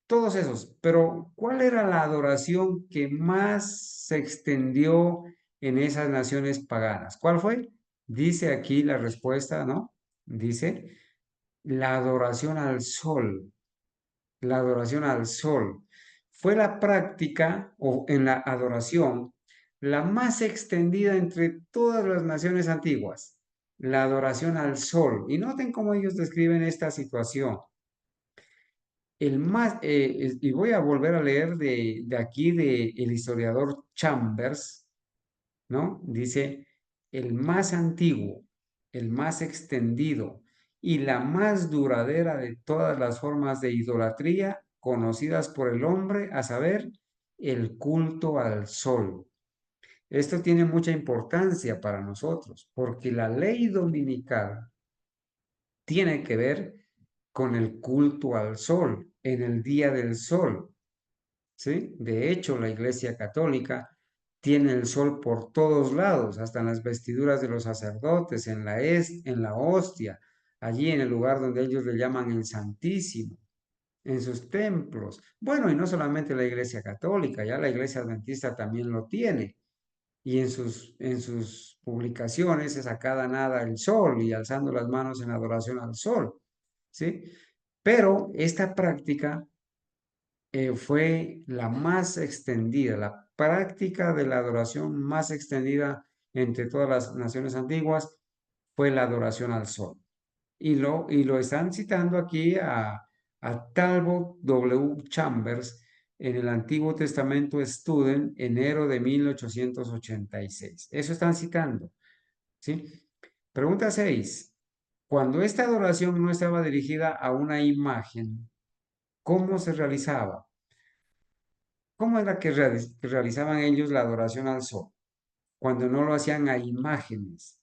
[SPEAKER 1] Todos esos. Pero, ¿cuál era la adoración que más se extendió en esas naciones paganas? ¿Cuál fue? Dice aquí la respuesta, ¿no? Dice, la adoración al sol. La adoración al sol. Fue la práctica o en la adoración la más extendida entre todas las naciones antiguas. La adoración al sol. Y noten cómo ellos describen esta situación. Y voy a volver a leer de aquí el historiador Chambers, ¿no? Dice, el más antiguo, el más extendido y la más duradera de todas las formas de idolatría conocidas por el hombre, a saber, el culto al sol. Esto tiene mucha importancia para nosotros, porque la ley dominical tiene que ver con el culto al sol, en el día del sol. ¿Sí? De hecho, la Iglesia Católica tiene el sol por todos lados, hasta en las vestiduras de los sacerdotes, en la hostia, allí en el lugar donde ellos le llaman el Santísimo, en sus templos. Bueno, y no solamente la Iglesia Católica, ya la Iglesia Adventista también lo tiene. Y en sus publicaciones es a cada nada el sol y alzando las manos en adoración al sol. ¿Sí? Pero esta práctica fue la más extendida, la práctica de la adoración más extendida entre todas las naciones antiguas fue la adoración al sol. Y lo están citando aquí a Talbot W. Chambers en el Antiguo Testamento Student, enero de 1886. Eso están citando, ¿sí? Pregunta 6. Cuando esta adoración no estaba dirigida a una imagen, ¿cómo se realizaba? ¿Cómo era que realizaban ellos la adoración al sol? Cuando no lo hacían a imágenes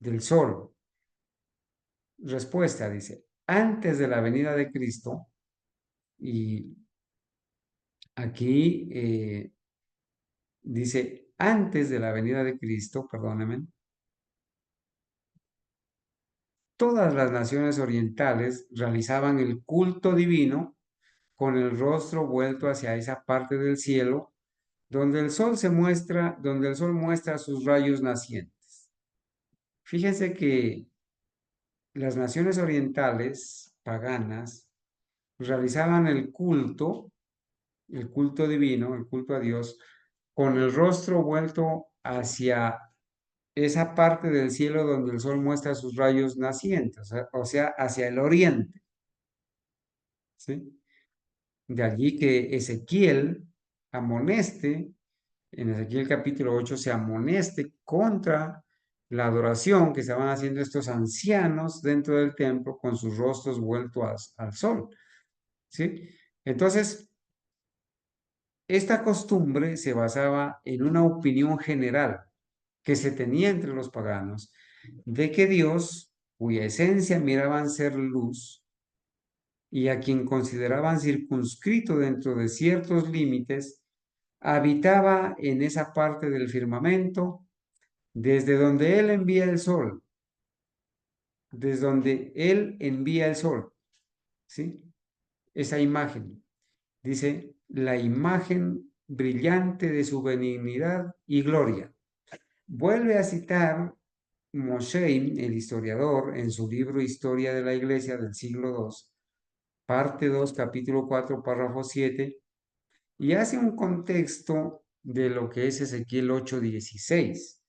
[SPEAKER 1] del sol. Respuesta, dice, antes de la venida de Cristo, y aquí dice, antes de la venida de Cristo, perdónenme, todas las naciones orientales realizaban el culto divino con el rostro vuelto hacia esa parte del cielo donde el sol muestra sus rayos nacientes. Fíjense que las naciones orientales paganas realizaban el culto divino, el culto a Dios, con el rostro vuelto hacia esa parte del cielo donde el sol muestra sus rayos nacientes, o sea, hacia el oriente. ¿Sí? De allí que Ezequiel amoneste en Ezequiel capítulo 8 se amoneste contra la adoración que estaban haciendo estos ancianos dentro del templo con sus rostros vueltos al sol, ¿sí? Entonces, esta costumbre se basaba en una opinión general que se tenía entre los paganos de que Dios, cuya esencia miraban ser luz, y a quien consideraban circunscrito dentro de ciertos límites, habitaba en esa parte del firmamento desde donde Él envía el sol, desde donde Él envía el sol, ¿sí? Esa imagen, dice, la imagen brillante de su benignidad y gloria. Vuelve a citar Mosheim, el historiador, en su libro Historia de la Iglesia del siglo II, parte 2, capítulo 4, párrafo 7, y hace un contexto de lo que es Ezequiel 8:16.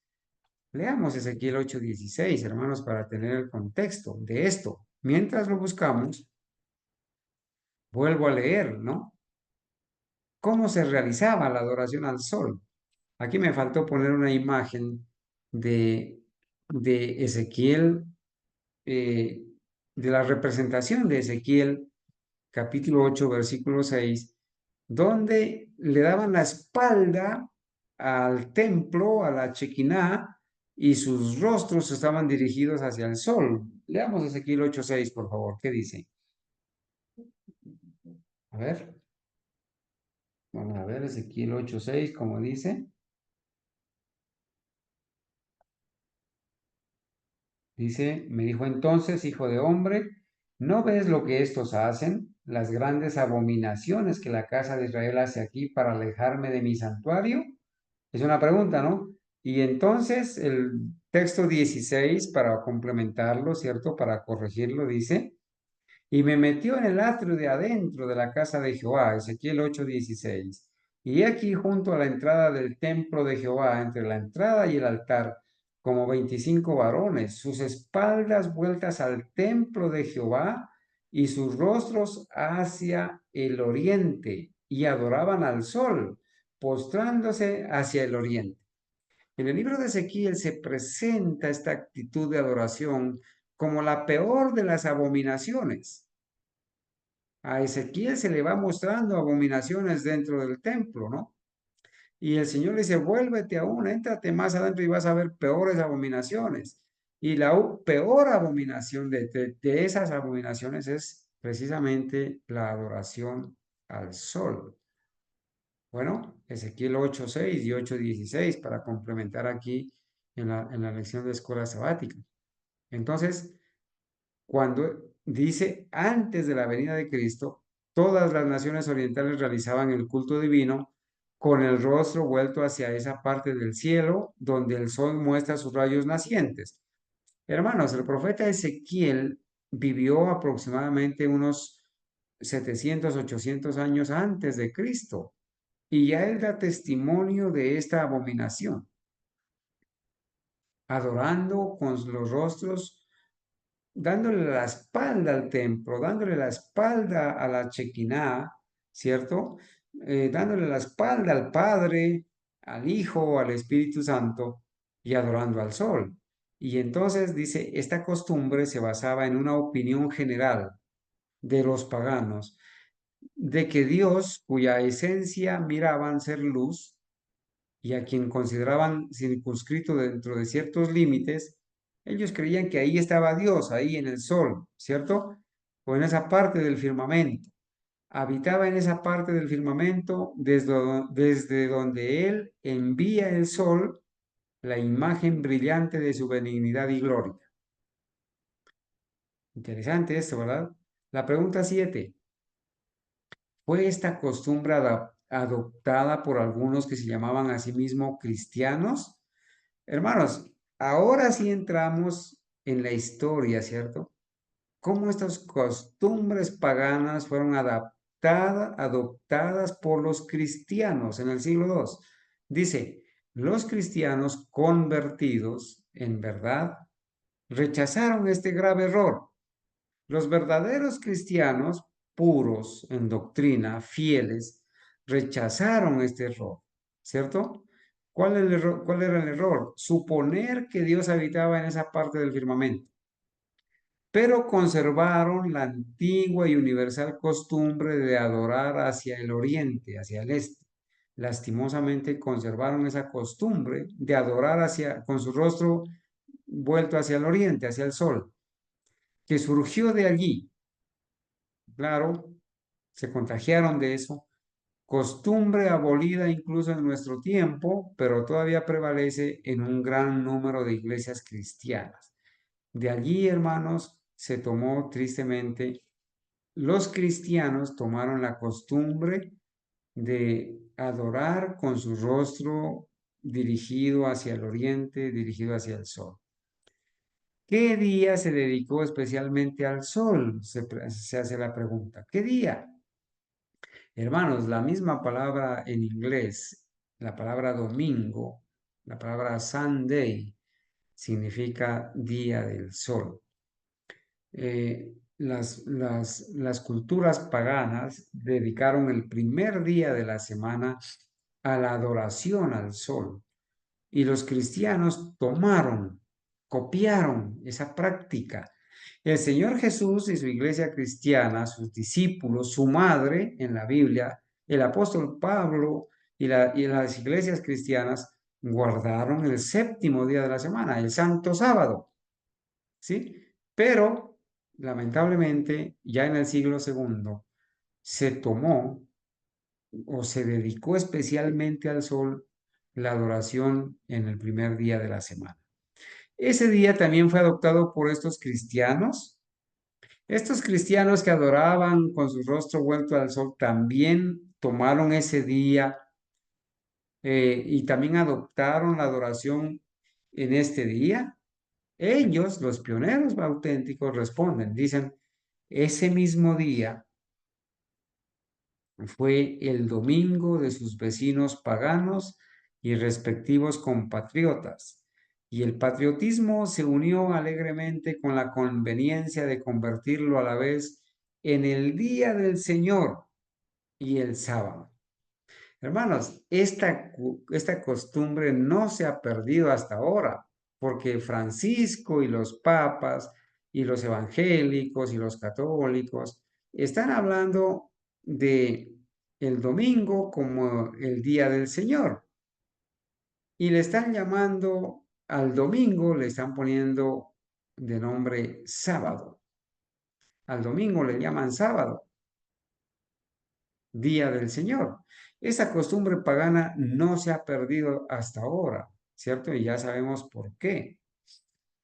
[SPEAKER 1] Leamos Ezequiel 8:16, hermanos, para tener el contexto de esto. Mientras lo buscamos, vuelvo a leer, ¿no? ¿Cómo se realizaba la adoración al sol? Aquí me faltó poner una imagen de, de Ezequiel, eh, de la representación de Ezequiel capítulo 8, versículo 6, donde le daban la espalda al templo, a la Chequiná, y sus rostros estaban dirigidos hacia el sol. Leamos Ezequiel 8:6, por favor. ¿Qué dice? A ver, vamos a ver Ezequiel 8:6, como dice. Dice, me dijo entonces, hijo de hombre, ¿no ves lo que estos hacen? Las grandes abominaciones que la casa de Israel hace aquí para alejarme de mi santuario. Es una pregunta, ¿no? Y entonces el texto 16, para complementarlo, ¿cierto? Para corregirlo, dice, y me metió en el atrio de adentro de la casa de Jehová, Ezequiel 8:16. Y aquí junto a la entrada del templo de Jehová, entre la entrada y el altar, como 25 varones, sus espaldas vueltas al templo de Jehová y sus rostros hacia el oriente, y adoraban al sol, postrándose hacia el oriente. En el libro de Ezequiel se presenta esta actitud de adoración como la peor de las abominaciones. A Ezequiel se le va mostrando abominaciones dentro del templo, ¿no? Y el Señor le dice, vuélvete aún, éntrate más adentro y vas a ver peores abominaciones. Y la peor abominación de esas abominaciones es precisamente la adoración al sol. Bueno, Ezequiel 8:6 y 8:16 para complementar aquí en la lección de escuela sabática. Entonces, cuando dice antes de la venida de Cristo, todas las naciones orientales realizaban el culto divino con el rostro vuelto hacia esa parte del cielo donde el sol muestra sus rayos nacientes. Hermanos, el profeta Ezequiel vivió aproximadamente unos 700, 800 años antes de Cristo y ya él da testimonio de esta abominación, adorando con los rostros, dándole la espalda al templo, dándole la espalda a la Chequiná, ¿cierto? Dándole la espalda al Padre, al Hijo, al Espíritu Santo y adorando al sol. Y entonces dice, esta costumbre se basaba en una opinión general de los paganos, de que Dios, cuya esencia miraban ser luz, y a quien consideraban circunscrito dentro de ciertos límites, ellos creían que ahí estaba Dios, ahí en el sol, ¿cierto? O en esa parte del firmamento. Habitaba en esa parte del firmamento desde donde Él envía el sol, la imagen brillante de su benignidad y gloria. Interesante esto, ¿verdad? La pregunta 7. ¿Fue esta costumbre adoptada por algunos que se llamaban a sí mismos cristianos? Hermanos, ahora sí entramos en la historia, ¿cierto? Cómo estas costumbres paganas fueron adoptadas por los cristianos en el siglo II. Dice, los cristianos convertidos, en verdad, rechazaron este grave error. Los verdaderos cristianos, puros en doctrina, fieles, rechazaron este error, ¿cierto? ¿Cuál era el error? Suponer que Dios habitaba en esa parte del firmamento, pero conservaron la antigua y universal costumbre de adorar hacia el oriente, hacia el este. Lastimosamente conservaron esa costumbre de adorar con su rostro vuelto hacia el oriente, hacia el sol, que surgió de allí. Claro, se contagiaron de eso. Costumbre abolida incluso en nuestro tiempo, pero todavía prevalece en un gran número de iglesias cristianas. De allí, hermanos, se tomó tristemente, los cristianos tomaron la costumbre de adorar con su rostro dirigido hacia el oriente, dirigido hacia el sol. ¿Qué día se dedicó especialmente al sol? Se hace la pregunta. ¿Qué día? Hermanos, la misma palabra en inglés, la palabra domingo, la palabra Sunday, significa día del sol. Las culturas paganas dedicaron el primer día de la semana a la adoración al sol. Y los cristianos copiaron esa práctica. El Señor Jesús y su iglesia cristiana, sus discípulos, su madre en la Biblia, el apóstol Pablo y las iglesias cristianas guardaron el séptimo día de la semana, el santo sábado, ¿sí? Pero, lamentablemente, ya en el siglo segundo, se tomó o se dedicó especialmente al sol la adoración en el primer día de la semana. Ese día también fue adoptado por estos cristianos que adoraban con su rostro vuelto al sol, también tomaron ese día y también adoptaron la adoración en este día. Ellos, los pioneros auténticos, responden, dicen, ese mismo día fue el domingo de sus vecinos paganos y respectivos compatriotas, y el patriotismo se unió alegremente con la conveniencia de convertirlo a la vez en el día del Señor y el sábado. Hermanos, esta costumbre no se ha perdido hasta ahora, porque Francisco y los papas y los evangélicos y los católicos están hablando de el domingo como el día del Señor y le están llamando al domingo, le están poniendo de nombre sábado. Al domingo le llaman sábado, día del Señor. Esa costumbre pagana no se ha perdido hasta ahora, ¿cierto? Y ya sabemos por qué.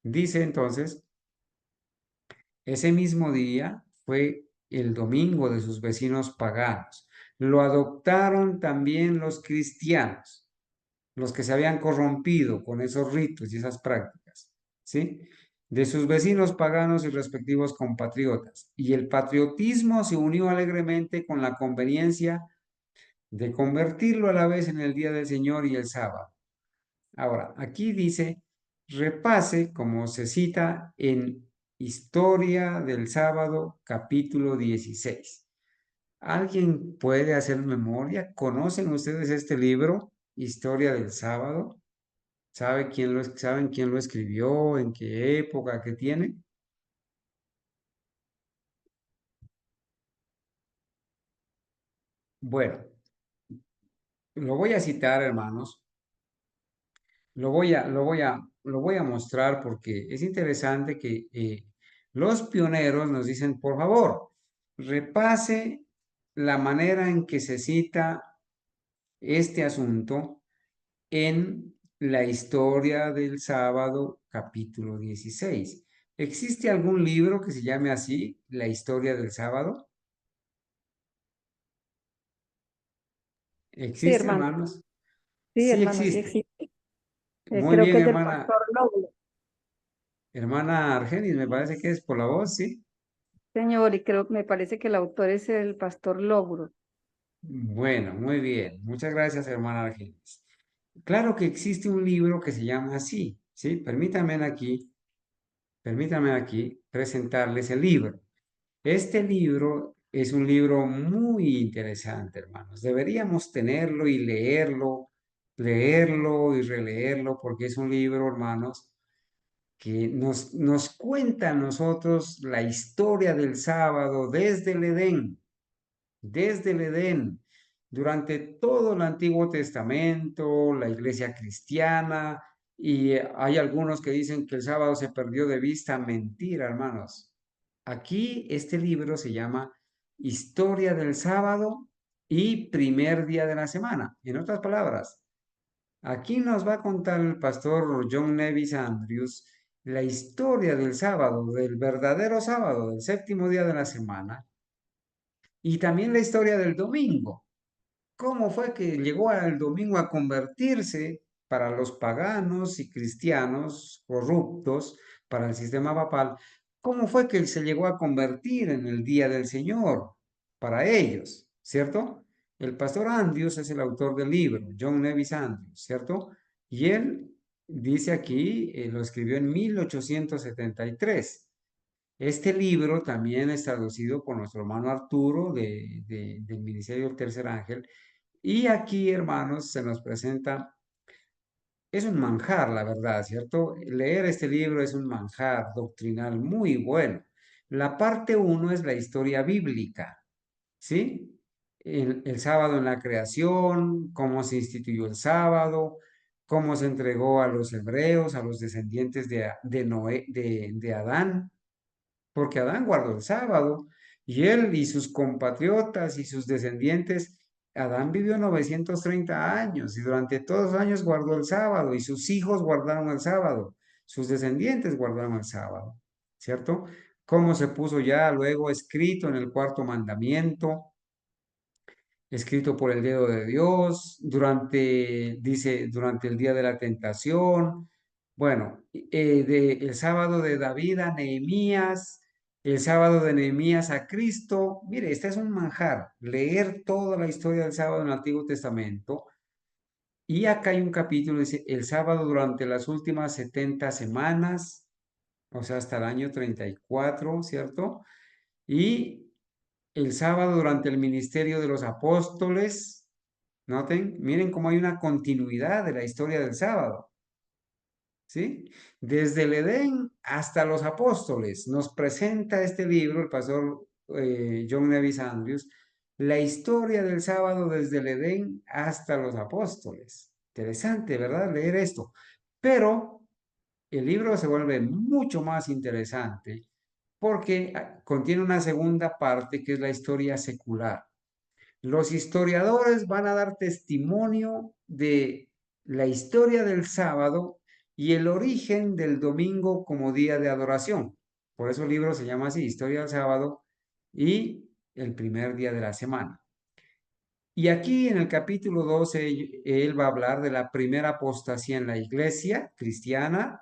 [SPEAKER 1] Dice entonces, ese mismo día fue el domingo de sus vecinos paganos. Lo adoptaron también los cristianos, los que se habían corrompido con esos ritos y esas prácticas, ¿sí? De sus vecinos paganos y respectivos compatriotas. Y el patriotismo se unió alegremente con la conveniencia de convertirlo a la vez en el día del Señor y el sábado. Ahora, aquí dice, repase, como se cita en Historia del Sábado, capítulo 16. ¿Alguien puede hacer memoria? ¿Conocen ustedes este libro, Historia del Sábado? ¿Saben quién lo escribió? ¿En qué época? ¿Qué tiene? Bueno, lo voy a citar, hermanos. Lo voy a mostrar porque es interesante que los pioneros nos dicen, por favor, repase la manera en que se cita este asunto en la historia del sábado, capítulo 16. ¿Existe algún libro que se llame así, la historia del sábado?
[SPEAKER 3] Sí,
[SPEAKER 1] ¿Existe,
[SPEAKER 3] hermano,
[SPEAKER 1] hermanos?
[SPEAKER 3] sí,
[SPEAKER 1] Sí
[SPEAKER 3] hermano, sí
[SPEAKER 1] existe.
[SPEAKER 3] existe.
[SPEAKER 1] Muy
[SPEAKER 3] Creo
[SPEAKER 1] bien,
[SPEAKER 3] que es del pastor Lóbulo,
[SPEAKER 1] hermana Argenis, me parece que es por la voz, ¿sí?
[SPEAKER 3] señor, y me parece que el autor es el pastor Lóbulo.
[SPEAKER 1] Bueno, muy bien. Muchas gracias, hermana Argenis. Claro que existe un libro que se llama así, ¿sí? Permítanme aquí presentarles el libro. Este libro es un libro muy interesante, hermanos. Deberíamos tenerlo y leerlo leerlo y releerlo, porque es un libro, hermanos, que nos cuenta a nosotros la historia del sábado desde el Edén, durante todo el Antiguo Testamento, la iglesia cristiana, y hay algunos que dicen que el sábado se perdió de vista. Mentira, hermanos. Aquí este libro se llama Historia del sábado y primer día de la semana. En otras palabras, aquí nos va a contar el pastor John Nevis Andrews la historia del sábado, del verdadero sábado, del séptimo día de la semana, y también la historia del domingo. ¿Cómo fue que llegó el domingo a convertirse para los paganos y cristianos corruptos, para el sistema papal? ¿Cómo fue que se llegó a convertir en el día del Señor para ellos? ¿Cierto? El pastor Andrews es el autor del libro, John Nevis Andrews, ¿cierto? Y él dice aquí, lo escribió en 1873. Este libro también es traducido por nuestro hermano Arturo del Ministerio del Tercer Ángel. Y aquí, hermanos, se nos presenta, es un manjar, la verdad, ¿cierto? Leer este libro es un manjar doctrinal muy bueno. La parte uno es la historia bíblica, ¿sí? El sábado en la creación, cómo se instituyó el sábado, cómo se entregó a los hebreos, a los descendientes de Noé, de Adán, porque Adán guardó el sábado y él y sus compatriotas y sus descendientes, Adán vivió 930 años y durante todos los años guardó el sábado y sus hijos guardaron el sábado, sus descendientes guardaron el sábado, ¿cierto? Cómo se puso ya luego escrito en el cuarto mandamiento, escrito por el dedo de Dios, dice, durante el día de la tentación. Bueno, el sábado de David a Nehemías, el sábado de Nehemías a Cristo. Mire, este es un manjar, leer toda la historia del sábado en el Antiguo Testamento. Y acá hay un capítulo, dice, el sábado durante las últimas 70 semanas, o sea, hasta el año 34, ¿cierto? Y el sábado durante el ministerio de los apóstoles. Noten, miren cómo hay una continuidad de la historia del sábado, ¿sí? Desde el Edén hasta los apóstoles. Nos presenta este libro, el pastor John Nevis Andrews, la historia del sábado desde el Edén hasta los apóstoles. Interesante, ¿verdad? Leer esto. Pero el libro se vuelve mucho más interesante porque contiene una segunda parte que es la historia secular. Los historiadores van a dar testimonio de la historia del sábado y el origen del domingo como día de adoración. Por eso el libro se llama así, Historia del sábado y el primer día de la semana. Y aquí en el capítulo 12, él va a hablar de la primera apostasía en la iglesia cristiana.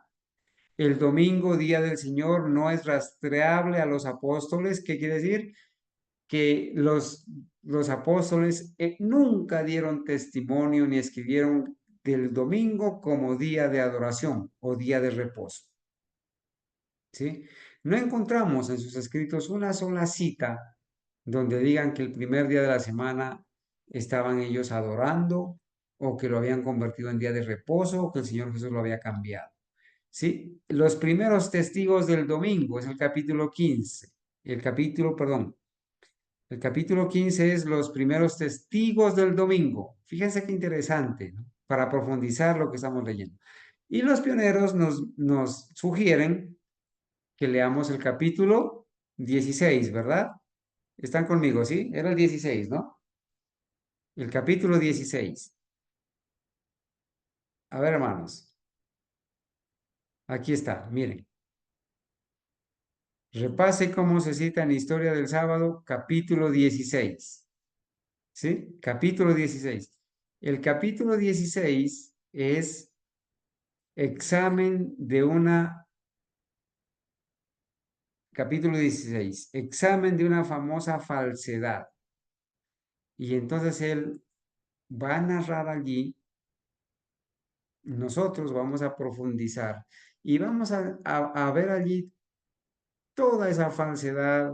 [SPEAKER 1] El domingo, día del Señor, no es rastreable a los apóstoles. ¿Qué quiere decir? Que los apóstoles nunca dieron testimonio ni escribieron del domingo como día de adoración o día de reposo. ¿Sí? No encontramos en sus escritos una sola cita donde digan que el primer día de la semana estaban ellos adorando o que lo habían convertido en día de reposo o que el Señor Jesús lo había cambiado. ¿Sí? Los primeros testigos del domingo es el capítulo 15, el capítulo 15 es los primeros testigos del domingo. Fíjense qué interesante, ¿no? Para profundizar lo que estamos leyendo. Y los pioneros nos sugieren que leamos el capítulo 16, ¿verdad? ¿Están conmigo, sí? Era el 16, ¿no? El capítulo 16. A ver, hermanos. Aquí está, miren. Repase cómo se cita en Historia del Sábado, capítulo 16. ¿Sí? Capítulo 16. El capítulo 16 es examen de una, capítulo 16, examen de una famosa falsedad. Y entonces él va a narrar allí, nosotros vamos a profundizar y vamos a ver allí toda esa falsedad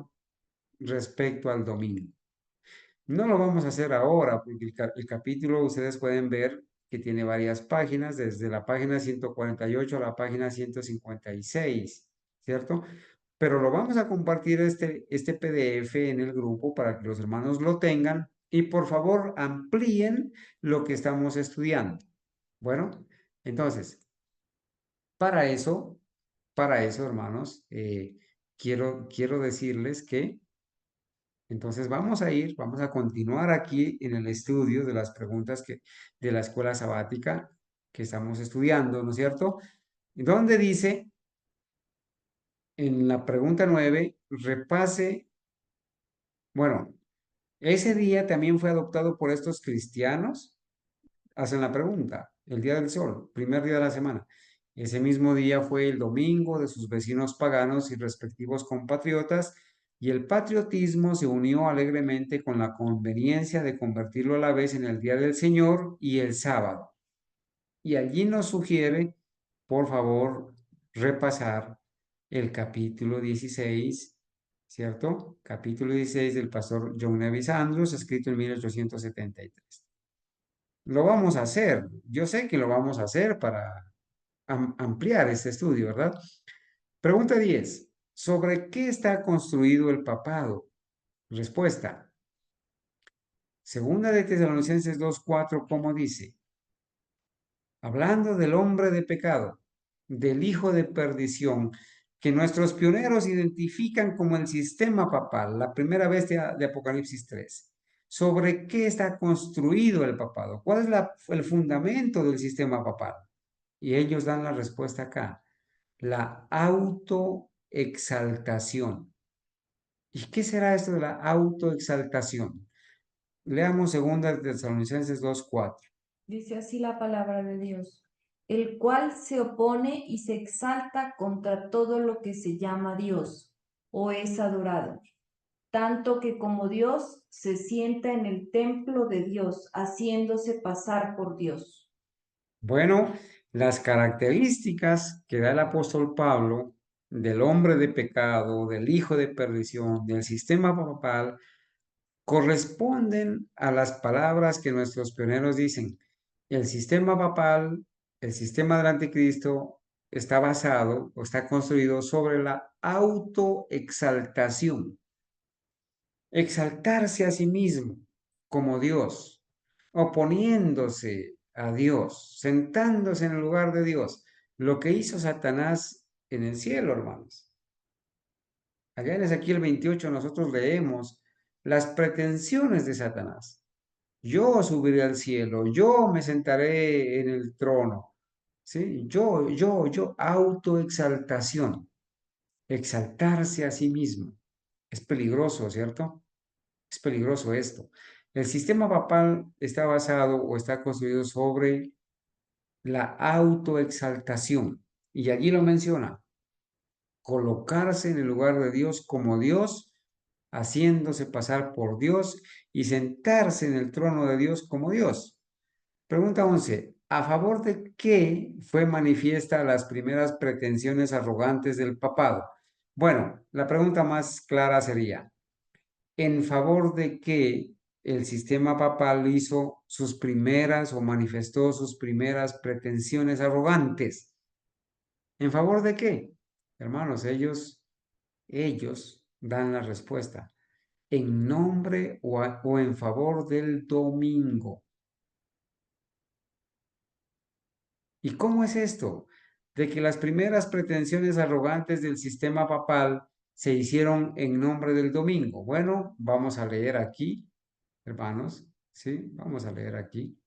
[SPEAKER 1] respecto al domingo. No lo vamos a hacer ahora porque el capítulo ustedes pueden ver que tiene varias páginas, desde la página 148 a la página 156, ¿cierto? Pero lo vamos a compartir este PDF en el grupo para que los hermanos lo tengan y por favor amplíen lo que estamos estudiando. Bueno, entonces, para eso, hermanos, quiero decirles que entonces vamos a continuar aquí en el estudio de las preguntas de la escuela sabática que estamos estudiando, ¿no es cierto? Donde dice en la pregunta 9, repase, bueno, ese día también fue adoptado por estos cristianos. Hacen la pregunta, el día del sol, primer día de la semana. Ese mismo día fue el domingo de sus vecinos paganos y respectivos compatriotas, y el patriotismo se unió alegremente con la conveniencia de convertirlo a la vez en el día del Señor y el sábado. Y allí nos sugiere, por favor, repasar el capítulo 16, ¿cierto? Capítulo 16 del pastor John Nevis Andrews, escrito en 1873. Lo vamos a hacer. Yo sé que lo vamos a hacer para ampliar este estudio, ¿verdad? Pregunta 10. ¿Sobre qué está construido el papado? Respuesta. Segunda de Tesalonicenses 2:4, ¿cómo dice? Hablando del hombre de pecado, del hijo de perdición, que nuestros pioneros identifican como el sistema papal, la primera bestia de Apocalipsis 3. ¿Sobre qué está construido el papado? ¿Cuál es el fundamento del sistema papal? Y ellos dan la respuesta acá, la autoexaltación. ¿Y qué será esto de la autoexaltación? Leamos 2 Tesalonicenses 2:4.
[SPEAKER 2] Dice así la palabra de Dios, el cual se opone y se exalta contra todo lo que se llama Dios o es adorado, tanto que como Dios se sienta en el templo de Dios, haciéndose pasar por Dios.
[SPEAKER 1] Bueno, las características que da el apóstol Pablo del hombre de pecado, del hijo de perdición, del sistema papal, corresponden a las palabras que nuestros pioneros dicen. El sistema papal, el sistema del anticristo, está basado o está construido sobre la autoexaltación. Exaltarse a sí mismo como Dios, oponiéndose a Dios, sentándose en el lugar de Dios. Lo que hizo Satanás en el cielo, hermanos. Allá en Ezequiel 28 nosotros leemos las pretensiones de Satanás. Yo subiré al cielo, yo me sentaré en el trono. ¿Sí? Autoexaltación, exaltarse a sí mismo. Es peligroso, ¿cierto? Es peligroso esto. El sistema papal está basado o está construido sobre la autoexaltación. Y allí lo menciona, colocarse en el lugar de Dios como Dios, haciéndose pasar por Dios y sentarse en el trono de Dios como Dios. Pregunta 11. ¿A favor de qué fue manifiesta las primeras pretensiones arrogantes del papado? Bueno, la pregunta más clara sería, ¿en favor de qué el sistema papal hizo sus primeras o manifestó sus primeras pretensiones arrogantes? ¿En favor de qué? Hermanos, ellos dan la respuesta. En nombre o en favor del domingo. ¿Y cómo es esto? De que las primeras pretensiones arrogantes del sistema papal se hicieron en nombre del domingo. Bueno, vamos a leer aquí, hermanos, ¿sí? Vamos a leer aquí.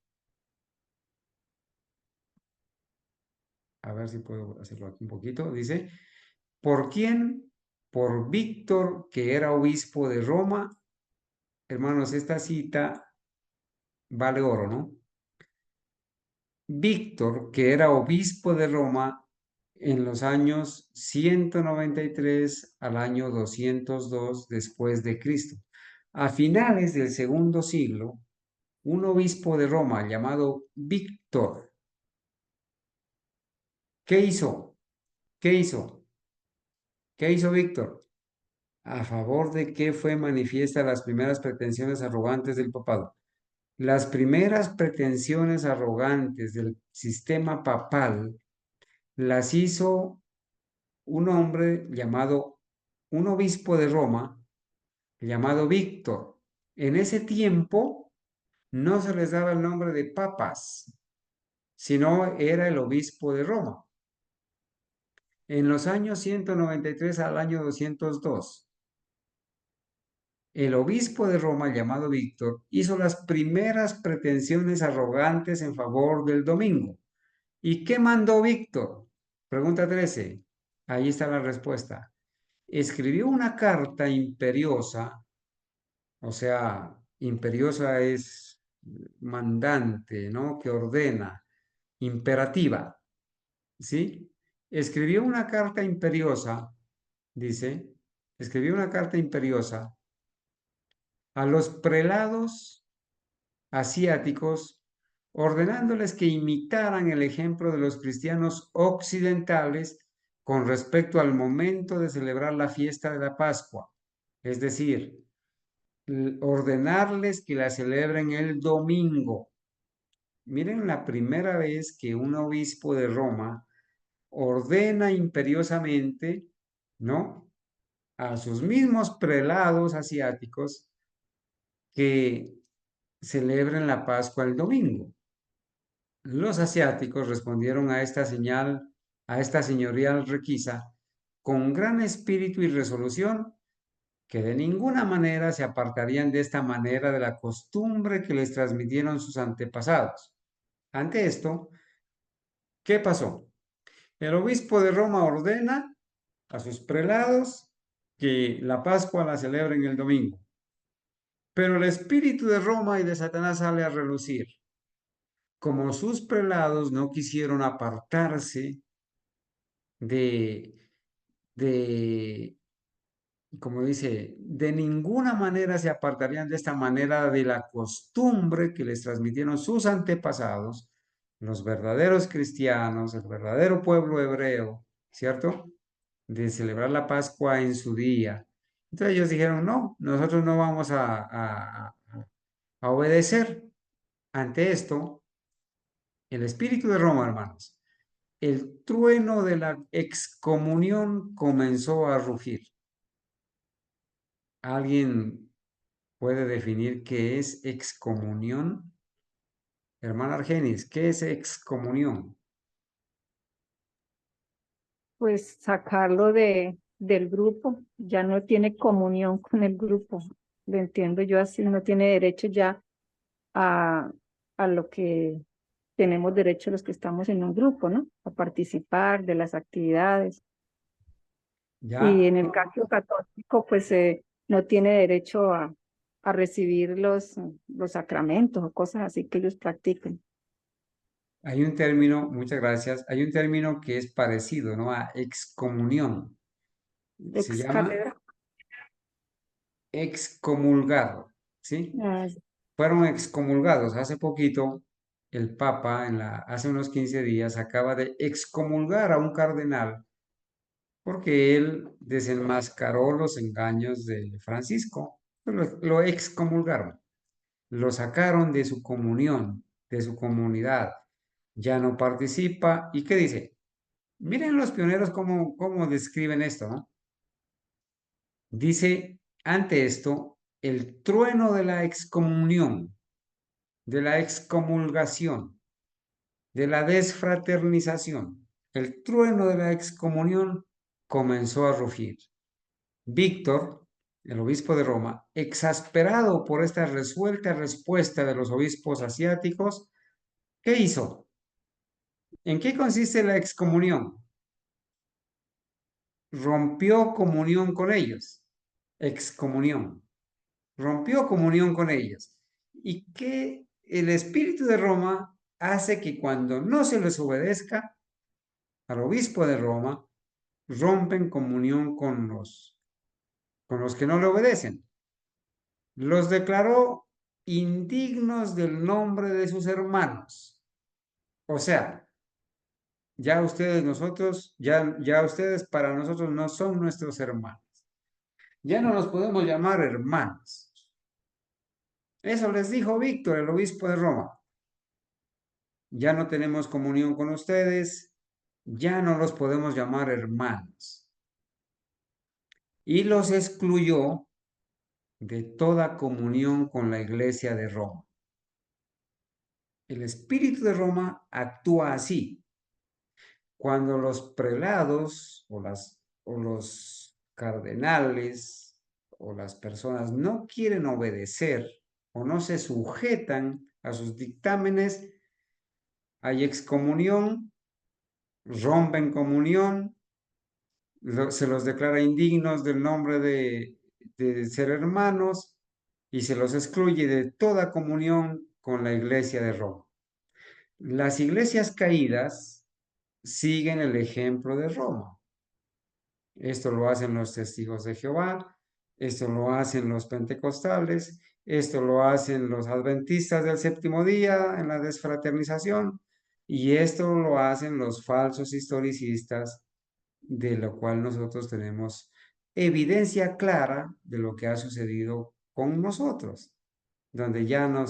[SPEAKER 1] A ver si puedo hacerlo aquí un poquito. Dice, ¿por quién? Por Víctor, que era obispo de Roma. Hermanos, esta cita vale oro, ¿no? Víctor, que era obispo de Roma en los años 193 al año 202 después de Cristo. A finales del segundo siglo, un obispo de Roma llamado Víctor, ¿qué hizo? ¿Qué hizo? ¿Qué hizo Víctor? ¿A favor de qué fue manifiesta las primeras pretensiones arrogantes del papado? Las primeras pretensiones arrogantes del sistema papal las hizo un hombre llamado, un obispo de Roma, llamado Víctor. En ese tiempo no se les daba el nombre de papas, sino era el obispo de Roma. En los años 193 al año 202, el obispo de Roma, llamado Víctor, hizo las primeras pretensiones arrogantes en favor del domingo. ¿Y qué mandó Víctor? Pregunta 13. Ahí está la respuesta. Escribió una carta imperiosa, o sea, imperiosa es mandante, ¿no? Que ordena, imperativa, ¿sí? Escribió una carta imperiosa, dice, escribió una carta imperiosa a los prelados asiáticos, ordenándoles que imitaran el ejemplo de los cristianos occidentales con respecto al momento de celebrar la fiesta de la Pascua. Es decir, ordenarles que la celebren el domingo. Miren la primera vez que un obispo de Roma ordena imperiosamente, ¿no? A sus mismos prelados asiáticos que celebren la Pascua el domingo. Los asiáticos respondieron a esta señal, a esta señorial requisa, con gran espíritu y resolución, que de ninguna manera se apartarían de esta manera de la costumbre que les transmitieron sus antepasados. Ante esto, ¿qué pasó? El obispo de Roma ordena a sus prelados que la Pascua la celebren el domingo. Pero el espíritu de Roma y de Satanás sale a relucir. Como sus prelados no quisieron apartarse de, de, como dice, de ninguna manera se apartarían de esta manera de la costumbre que les transmitieron sus antepasados, los verdaderos cristianos, el verdadero pueblo hebreo, ¿cierto? De celebrar la Pascua en su día. Entonces ellos dijeron, no, nosotros no vamos a obedecer. Ante esto, el espíritu de Roma, hermanos, el trueno de la excomunión comenzó a rugir. ¿Alguien puede definir qué es excomunión? Hermana Argenis, ¿qué es excomunión?
[SPEAKER 3] Pues sacarlo del grupo, ya no tiene comunión con el grupo, lo entiendo yo así, no tiene derecho ya a, a lo que tenemos derecho los que estamos en un grupo, ¿no? A participar de las actividades. Y
[SPEAKER 1] Ya
[SPEAKER 3] en el caso católico, pues no tiene derecho a recibir los sacramentos o cosas así que ellos practiquen.
[SPEAKER 1] hay un término, muchas gracias, hay un término que es parecido, ¿no? A excomunión. Se
[SPEAKER 3] Ex
[SPEAKER 1] llama
[SPEAKER 3] cátedra.
[SPEAKER 1] excomulgado, ¿sí?
[SPEAKER 3] Ah,
[SPEAKER 1] Fueron excomulgados. Hace poquito, el Papa, hace unos 15 días, acaba de excomulgar a un cardenal porque él desenmascaró los engaños de Francisco. Lo excomulgaron, lo sacaron de su comunión, de su comunidad. Ya no participa. ¿Y qué dice? Miren los pioneros cómo describen esto, ¿no? Dice, ante esto, el trueno de la excomunión, de la excomulgación, de la desfraternización, el trueno de la excomunión comenzó a rugir. Víctor, el obispo de Roma, exasperado por esta resuelta respuesta de los obispos asiáticos, ¿qué hizo? ¿En qué consiste la excomunión? Rompió comunión con ellos. Excomunión. Rompió comunión con ellos. Y que el espíritu de Roma hace que cuando no se les obedezca al obispo de Roma, rompen comunión con los que no le obedecen. Los declaró indignos del nombre de sus hermanos. O sea, ya ustedes, ya ustedes para nosotros no son nuestros hermanos. Ya no nos podemos llamar hermanos. Eso les dijo Víctor, el obispo de Roma. Ya no tenemos comunión con ustedes, ya no los podemos llamar hermanos. Y los excluyó de toda comunión con la iglesia de Roma. El espíritu de Roma actúa así. Cuando los prelados o los cardenales o las personas no quieren obedecer o no se sujetan a sus dictámenes, hay excomunión, rompen comunión, se los declara indignos del nombre de ser hermanos y se los excluye de toda comunión con la iglesia de Roma. Las iglesias caídas siguen el ejemplo de Roma. Esto lo hacen los testigos de Jehová, esto lo hacen los pentecostales, esto lo hacen los adventistas del séptimo día en la desfraternización y esto lo hacen los falsos historicistas, de lo cual nosotros tenemos evidencia clara de lo que ha sucedido con nosotros, donde ya no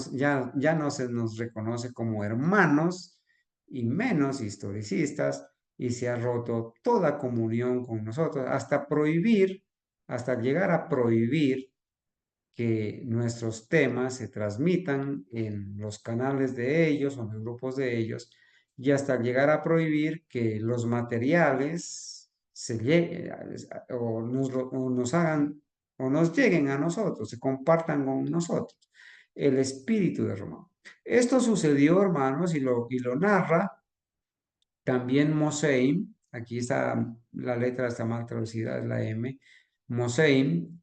[SPEAKER 1] se nos reconoce como hermanos y menos historicistas, y se ha roto toda comunión con nosotros, hasta llegar a prohibir que nuestros temas se transmitan en los canales de ellos o en los grupos de ellos, y hasta llegar a prohibir que los materiales se lleguen o nos hagan o nos lleguen a nosotros, se compartan con nosotros. El espíritu de Roma. Esto sucedió, hermanos, y lo narra también Moseim. Aquí está la letra, está mal traducida, es la M. Moseim,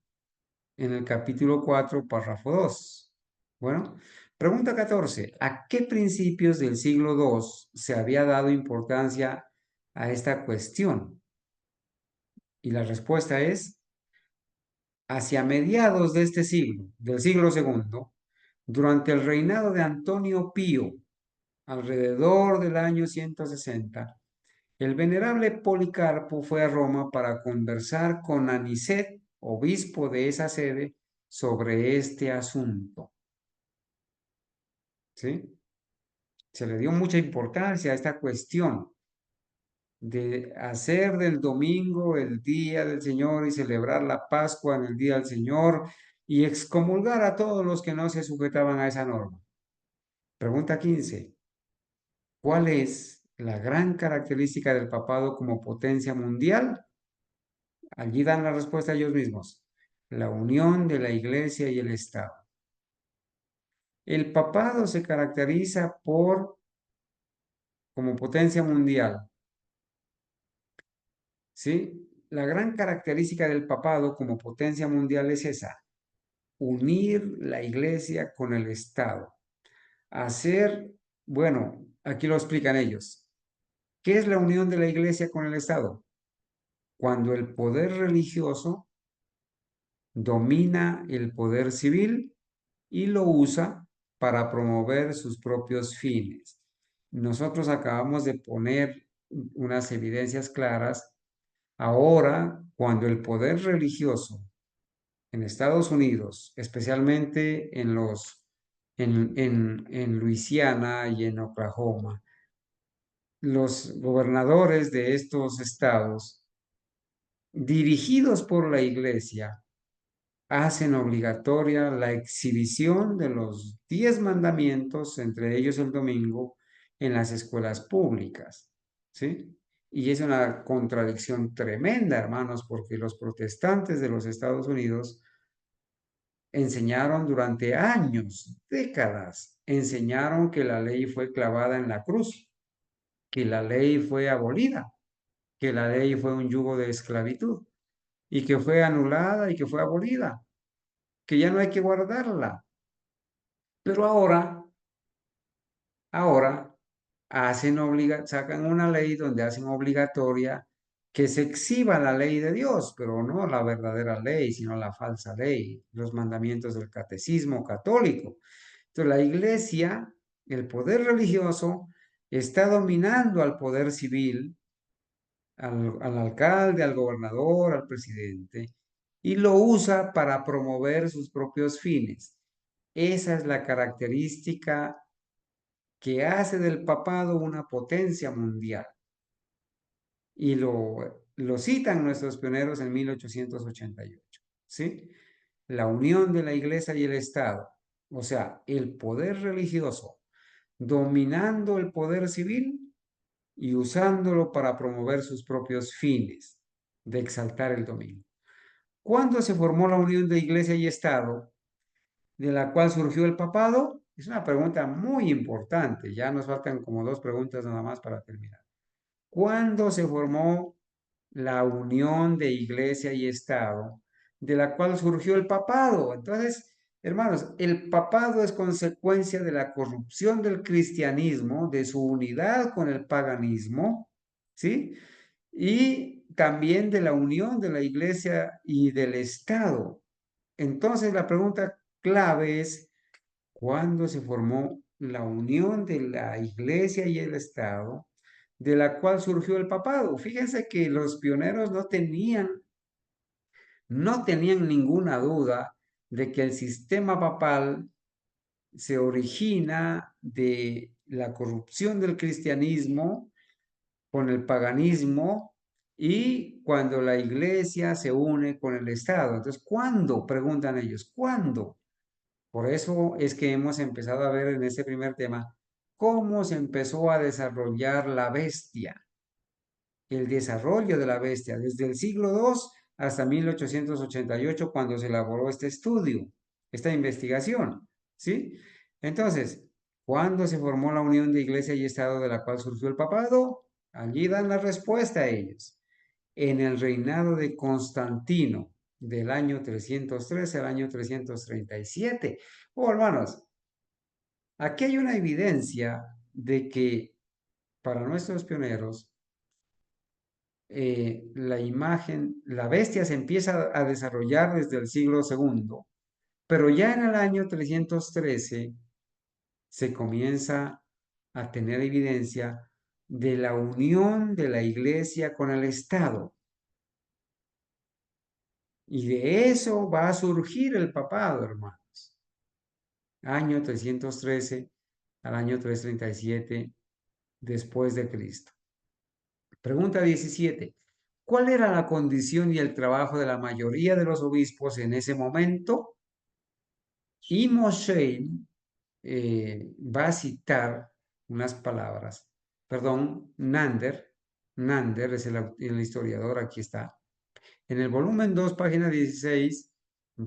[SPEAKER 1] en el capítulo 4, párrafo 2. Bueno, pregunta 14. ¿A qué principios del siglo II se había dado importancia a esta cuestión? Y la respuesta es, hacia mediados de este siglo, del siglo segundo, durante el reinado de Antonio Pío, alrededor del año 160, el venerable Policarpo fue a Roma para conversar con Anicet, obispo de esa sede, sobre este asunto. ¿Sí? Se le dio mucha importancia a esta cuestión de hacer del domingo el día del Señor y celebrar la Pascua en el día del Señor y excomulgar a todos los que no se sujetaban a esa norma. Pregunta 15. ¿Cuál es la gran característica del papado como potencia mundial? Allí dan la respuesta ellos mismos. La unión de la Iglesia y el Estado. El papado se caracteriza como potencia mundial. ¿Sí? La gran característica del papado como potencia mundial es esa: unir la Iglesia con el Estado. Bueno, aquí lo explican ellos. ¿Qué es la unión de la Iglesia con el Estado? Cuando el poder religioso domina el poder civil y lo usa para promover sus propios fines. Nosotros acabamos de poner unas evidencias claras. Ahora, cuando el poder religioso en Estados Unidos, especialmente en Luisiana y en Oklahoma, los gobernadores de estos estados, dirigidos por la iglesia, hacen obligatoria la exhibición de los 10 mandamientos, entre ellos el domingo, en las escuelas públicas, ¿sí? Y es una contradicción tremenda, hermanos, porque los protestantes de los Estados Unidos enseñaron durante años, décadas, enseñaron que la ley fue clavada en la cruz, que la ley fue abolida, que la ley fue un yugo de esclavitud y que fue anulada y que fue abolida, que ya no hay que guardarla. Pero ahora sacan una ley donde hacen obligatoria que se exhiba la ley de Dios, pero no la verdadera ley, sino la falsa ley, los mandamientos del catecismo católico. Entonces la iglesia, el poder religioso, está dominando al poder civil, al alcalde, al gobernador, al presidente, y lo usa para promover sus propios fines. Esa es la característica que hace del papado una potencia mundial. Y lo citan nuestros pioneros en 1888, ¿sí? La unión de la iglesia y el Estado, o sea, el poder religioso dominando el poder civil y usándolo para promover sus propios fines de exaltar el dominio. ¿Cuándo se formó la unión de iglesia y Estado, de la cual surgió el papado? Es una pregunta muy importante. Ya nos faltan como 2 preguntas nada más para terminar. ¿Cuándo se formó la unión de iglesia y Estado, de la cual surgió el papado? Entonces, hermanos, el papado es consecuencia de la corrupción del cristianismo, de su unidad con el paganismo, ¿sí? Y también de la unión de la iglesia y del Estado. Entonces, la pregunta clave es, ¿cuándo se formó la unión de la iglesia y el Estado, de la cual surgió el papado? Fíjense que los pioneros no tenían ninguna duda de que el sistema papal se origina de la corrupción del cristianismo con el paganismo y cuando la iglesia se une con el Estado. Entonces, ¿cuándo? Preguntan ellos, ¿cuándo? Por eso es que hemos empezado a ver en este primer tema cómo se empezó a desarrollar la bestia, el desarrollo de la bestia, desde el siglo II hasta 1888, cuando se elaboró este estudio, esta investigación, ¿sí? Entonces, ¿cuándo se formó la unión de iglesia y Estado de la cual surgió el papado? Allí dan la respuesta a ellos. En el reinado de Constantino, del año 313 al año 337. Oh, hermanos, aquí hay una evidencia de que para nuestros pioneros, la imagen, la bestia se empieza a desarrollar desde el siglo II, pero ya en el año 313 se comienza a tener evidencia de la unión de la iglesia con el Estado. Y de eso va a surgir el papado, hermanos. Año 313 al año 337 después de Cristo. Pregunta 17. ¿Cuál era la condición y el trabajo de la mayoría de los obispos en ese momento? Y Moshe va a citar unas palabras. Perdón, Nander es el historiador, aquí está. En el volumen 2, página 16,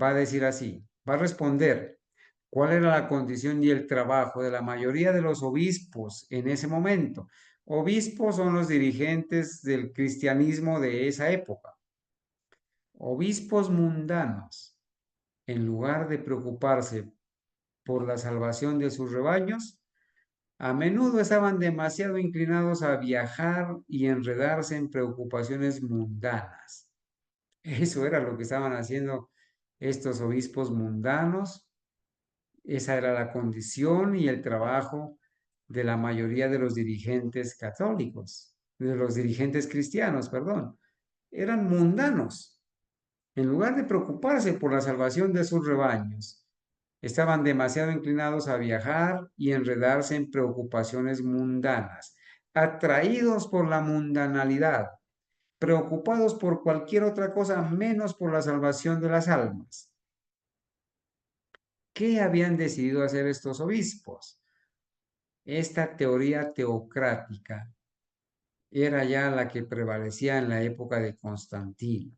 [SPEAKER 1] va a decir así, va a responder cuál era la condición y el trabajo de la mayoría de los obispos en ese momento. Obispos son los dirigentes del cristianismo de esa época. Obispos mundanos, en lugar de preocuparse por la salvación de sus rebaños, a menudo estaban demasiado inclinados a viajar y enredarse en preocupaciones mundanas. Eso era lo que estaban haciendo estos obispos mundanos. Esa era la condición y el trabajo de la mayoría de los dirigentes católicos, de los dirigentes cristianos, perdón. Eran mundanos. En lugar de preocuparse por la salvación de sus rebaños, estaban demasiado inclinados a viajar y enredarse en preocupaciones mundanas, atraídos por la mundanalidad, preocupados por cualquier otra cosa menos por la salvación de las almas. ¿Qué habían decidido hacer estos obispos? Esta teoría teocrática era ya la que prevalecía en la época de Constantino,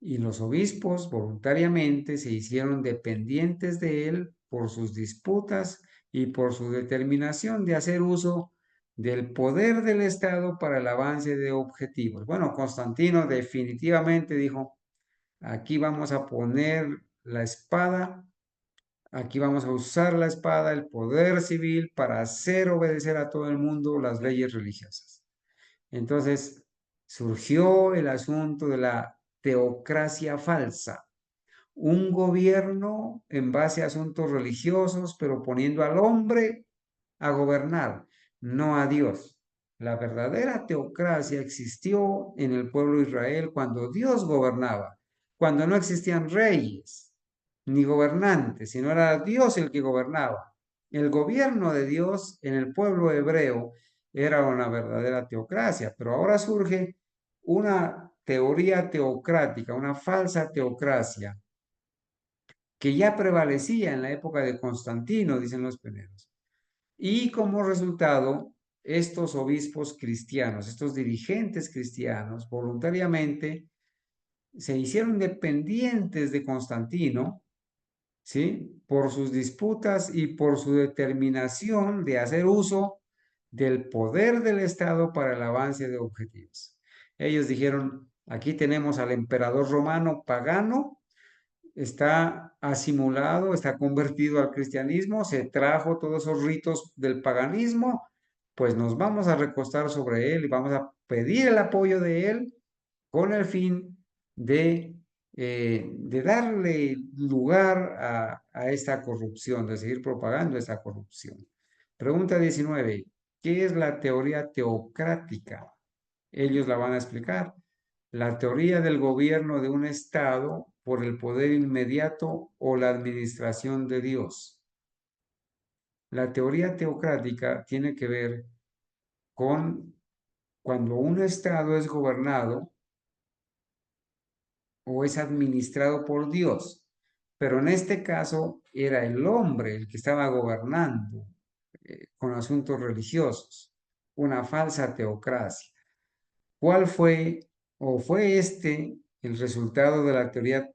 [SPEAKER 1] y los obispos voluntariamente se hicieron dependientes de él por sus disputas y por su determinación de hacer uso del poder del Estado para el avance de objetivos. Bueno, Constantino definitivamente dijo, aquí vamos a poner la espada, aquí vamos a usar la espada, el poder civil, para hacer obedecer a todo el mundo las leyes religiosas. Entonces surgió el asunto de la teocracia falsa, un gobierno en base a asuntos religiosos, pero poniendo al hombre a gobernar, no a Dios. La verdadera teocracia existió en el pueblo de Israel cuando Dios gobernaba, cuando no existían reyes. ni gobernante, sino era Dios el que gobernaba. El gobierno de Dios en el pueblo hebreo era una verdadera teocracia, pero ahora surge una teoría teocrática, una falsa teocracia que ya prevalecía en la época de Constantino, dicen los pioneros. Y como resultado, estos obispos cristianos, estos dirigentes cristianos, voluntariamente se hicieron dependientes de Constantino, ¿sí? Por sus disputas y por su determinación de hacer uso del poder del Estado para el avance de objetivos. Ellos dijeron, aquí tenemos al emperador romano pagano, está asimilado, está convertido al cristianismo, se trajo todos esos ritos del paganismo, pues nos vamos a recostar sobre él y vamos a pedir el apoyo de él con el fin de darle lugar a esta corrupción, de seguir propagando esta corrupción. Pregunta 19. ¿Qué es la teoría teocrática? Ellos la van a explicar. La teoría del gobierno de un Estado por el poder inmediato o la administración de Dios. La teoría teocrática tiene que ver con cuando un Estado es gobernado o es administrado por Dios. Pero en este caso era el hombre el que estaba gobernando con asuntos religiosos, una falsa teocracia. ¿Cuál fue o fue este el resultado de la teoría?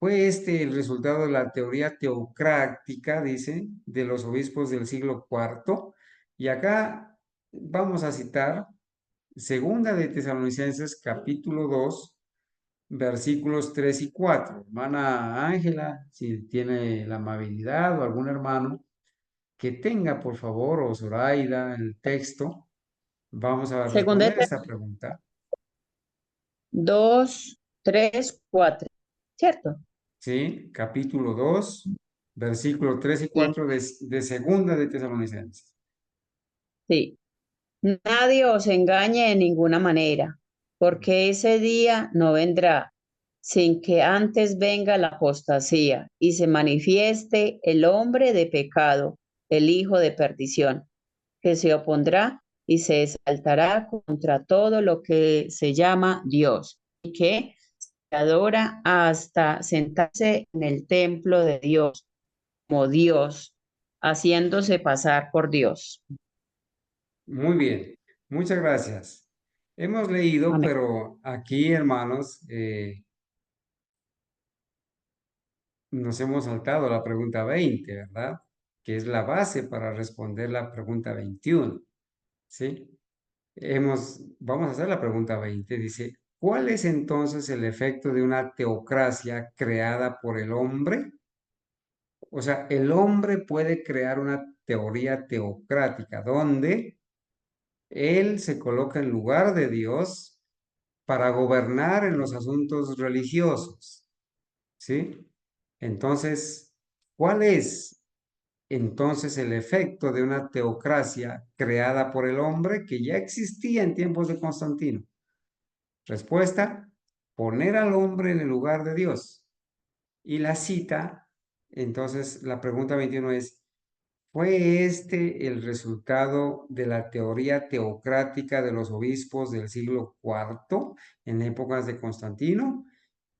[SPEAKER 1] Fue este el resultado de la teoría teocrática, dice, de los obispos del siglo IV. Y acá vamos a citar Segunda de Tesalonicenses capítulo 2, versículos 3 y 4. Hermana Ángela, si tiene la amabilidad o algún hermano que tenga, por favor, o Zoraida, el texto, vamos a
[SPEAKER 4] Segunda de
[SPEAKER 1] responder
[SPEAKER 4] Pedro
[SPEAKER 1] esta pregunta.
[SPEAKER 4] 2, 3, 4. ¿Cierto?
[SPEAKER 1] ¿Sí? Capítulo 2, versículos 3 y
[SPEAKER 4] Sí.
[SPEAKER 1] 4 de Segunda de Tesalonicenses.
[SPEAKER 4] Sí. Nadie os engañe de ninguna manera, porque ese día no vendrá sin que antes venga la apostasía y se manifieste el hombre de pecado, el hijo de perdición, que se opondrá y se exaltará contra todo lo que se llama Dios, y que se adora hasta sentarse en el templo de Dios como Dios, haciéndose pasar por Dios.
[SPEAKER 1] Muy bien, muchas gracias. Hemos leído,
[SPEAKER 4] Amén.
[SPEAKER 1] pero aquí, hermanos, nos hemos saltado la pregunta 20, ¿verdad? Que es la base para responder la pregunta 21, ¿sí? Vamos a hacer la pregunta 20, dice, ¿cuál es entonces el efecto de una teocracia creada por el hombre? O sea, el hombre puede crear una teoría teocrática donde él se coloca en lugar de Dios para gobernar en los asuntos religiosos, ¿sí? Entonces, ¿cuál es entonces el efecto de una teocracia creada por el hombre que ya existía en tiempos de Constantino? Respuesta, poner al hombre en el lugar de Dios. Y la cita, entonces la pregunta 21 es, ¿fue este el resultado de la teoría teocrática de los obispos del siglo IV en épocas de Constantino?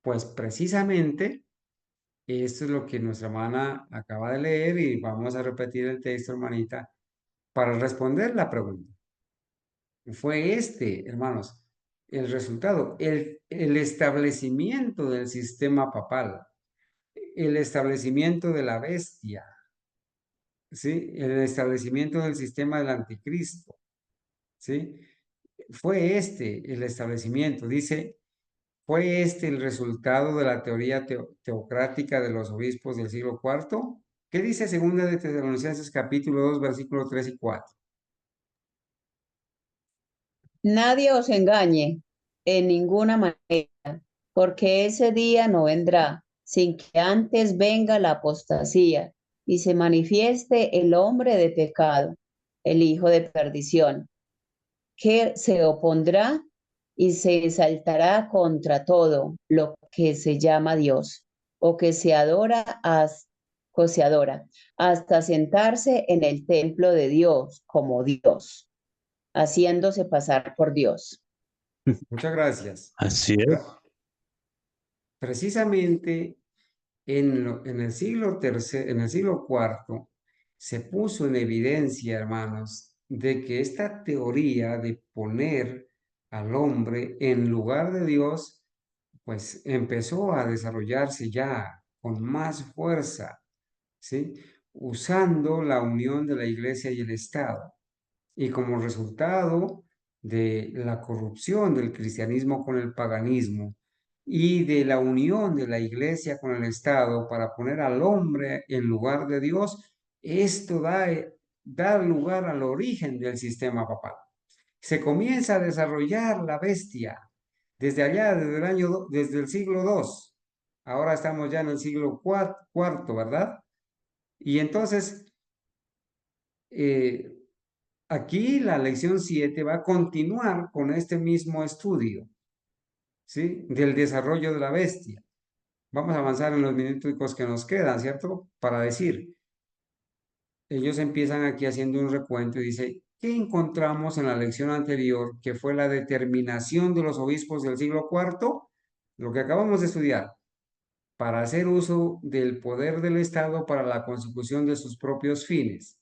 [SPEAKER 1] Pues precisamente esto es lo que nuestra hermana acaba de leer y vamos a repetir el texto, hermanita, para responder la pregunta. Fue este, hermanos, el resultado, el establecimiento del sistema papal, el establecimiento de la bestia, ¿sí? El establecimiento del sistema del anticristo, ¿sí? Fue este el establecimiento, dice, fue este el resultado de la teoría teocrática de los obispos del siglo IV. ¿Qué dice Segunda de Tesalonicenses capítulo 2, versículos 3 y 4?
[SPEAKER 4] Nadie os engañe en ninguna manera, porque ese día no vendrá sin que antes venga la apostasía y se manifieste el hombre de pecado, el hijo de perdición, que se opondrá y se exaltará contra todo lo que se llama Dios. o que se adora o se adora, hasta sentarse en el templo de Dios como Dios, haciéndose pasar por Dios.
[SPEAKER 1] Muchas gracias.
[SPEAKER 5] Así es.
[SPEAKER 1] Precisamente en el siglo tercero, en el siglo cuarto, se puso en evidencia, hermanos, de que esta teoría de poner al hombre en lugar de Dios, pues empezó a desarrollarse ya con más fuerza, ¿sí? Usando la unión de la iglesia y el Estado. Y como resultado de la corrupción del cristianismo con el paganismo y de la unión de la iglesia con el Estado para poner al hombre en lugar de Dios, esto da lugar al origen del sistema papal. Se comienza a desarrollar la bestia desde allá, desde el siglo II. Ahora estamos ya en el siglo cuarto, ¿verdad? Y entonces, aquí la lección 7 va a continuar con este mismo estudio, ¿sí? Del desarrollo de la bestia. Vamos a avanzar en los minutos que nos quedan, ¿cierto? Para decir, ellos empiezan aquí haciendo un recuento y dice, ¿qué encontramos en la lección anterior, que fue la determinación de los obispos del siglo IV? Lo que acabamos de estudiar, para hacer uso del poder del Estado para la consecución de sus propios fines,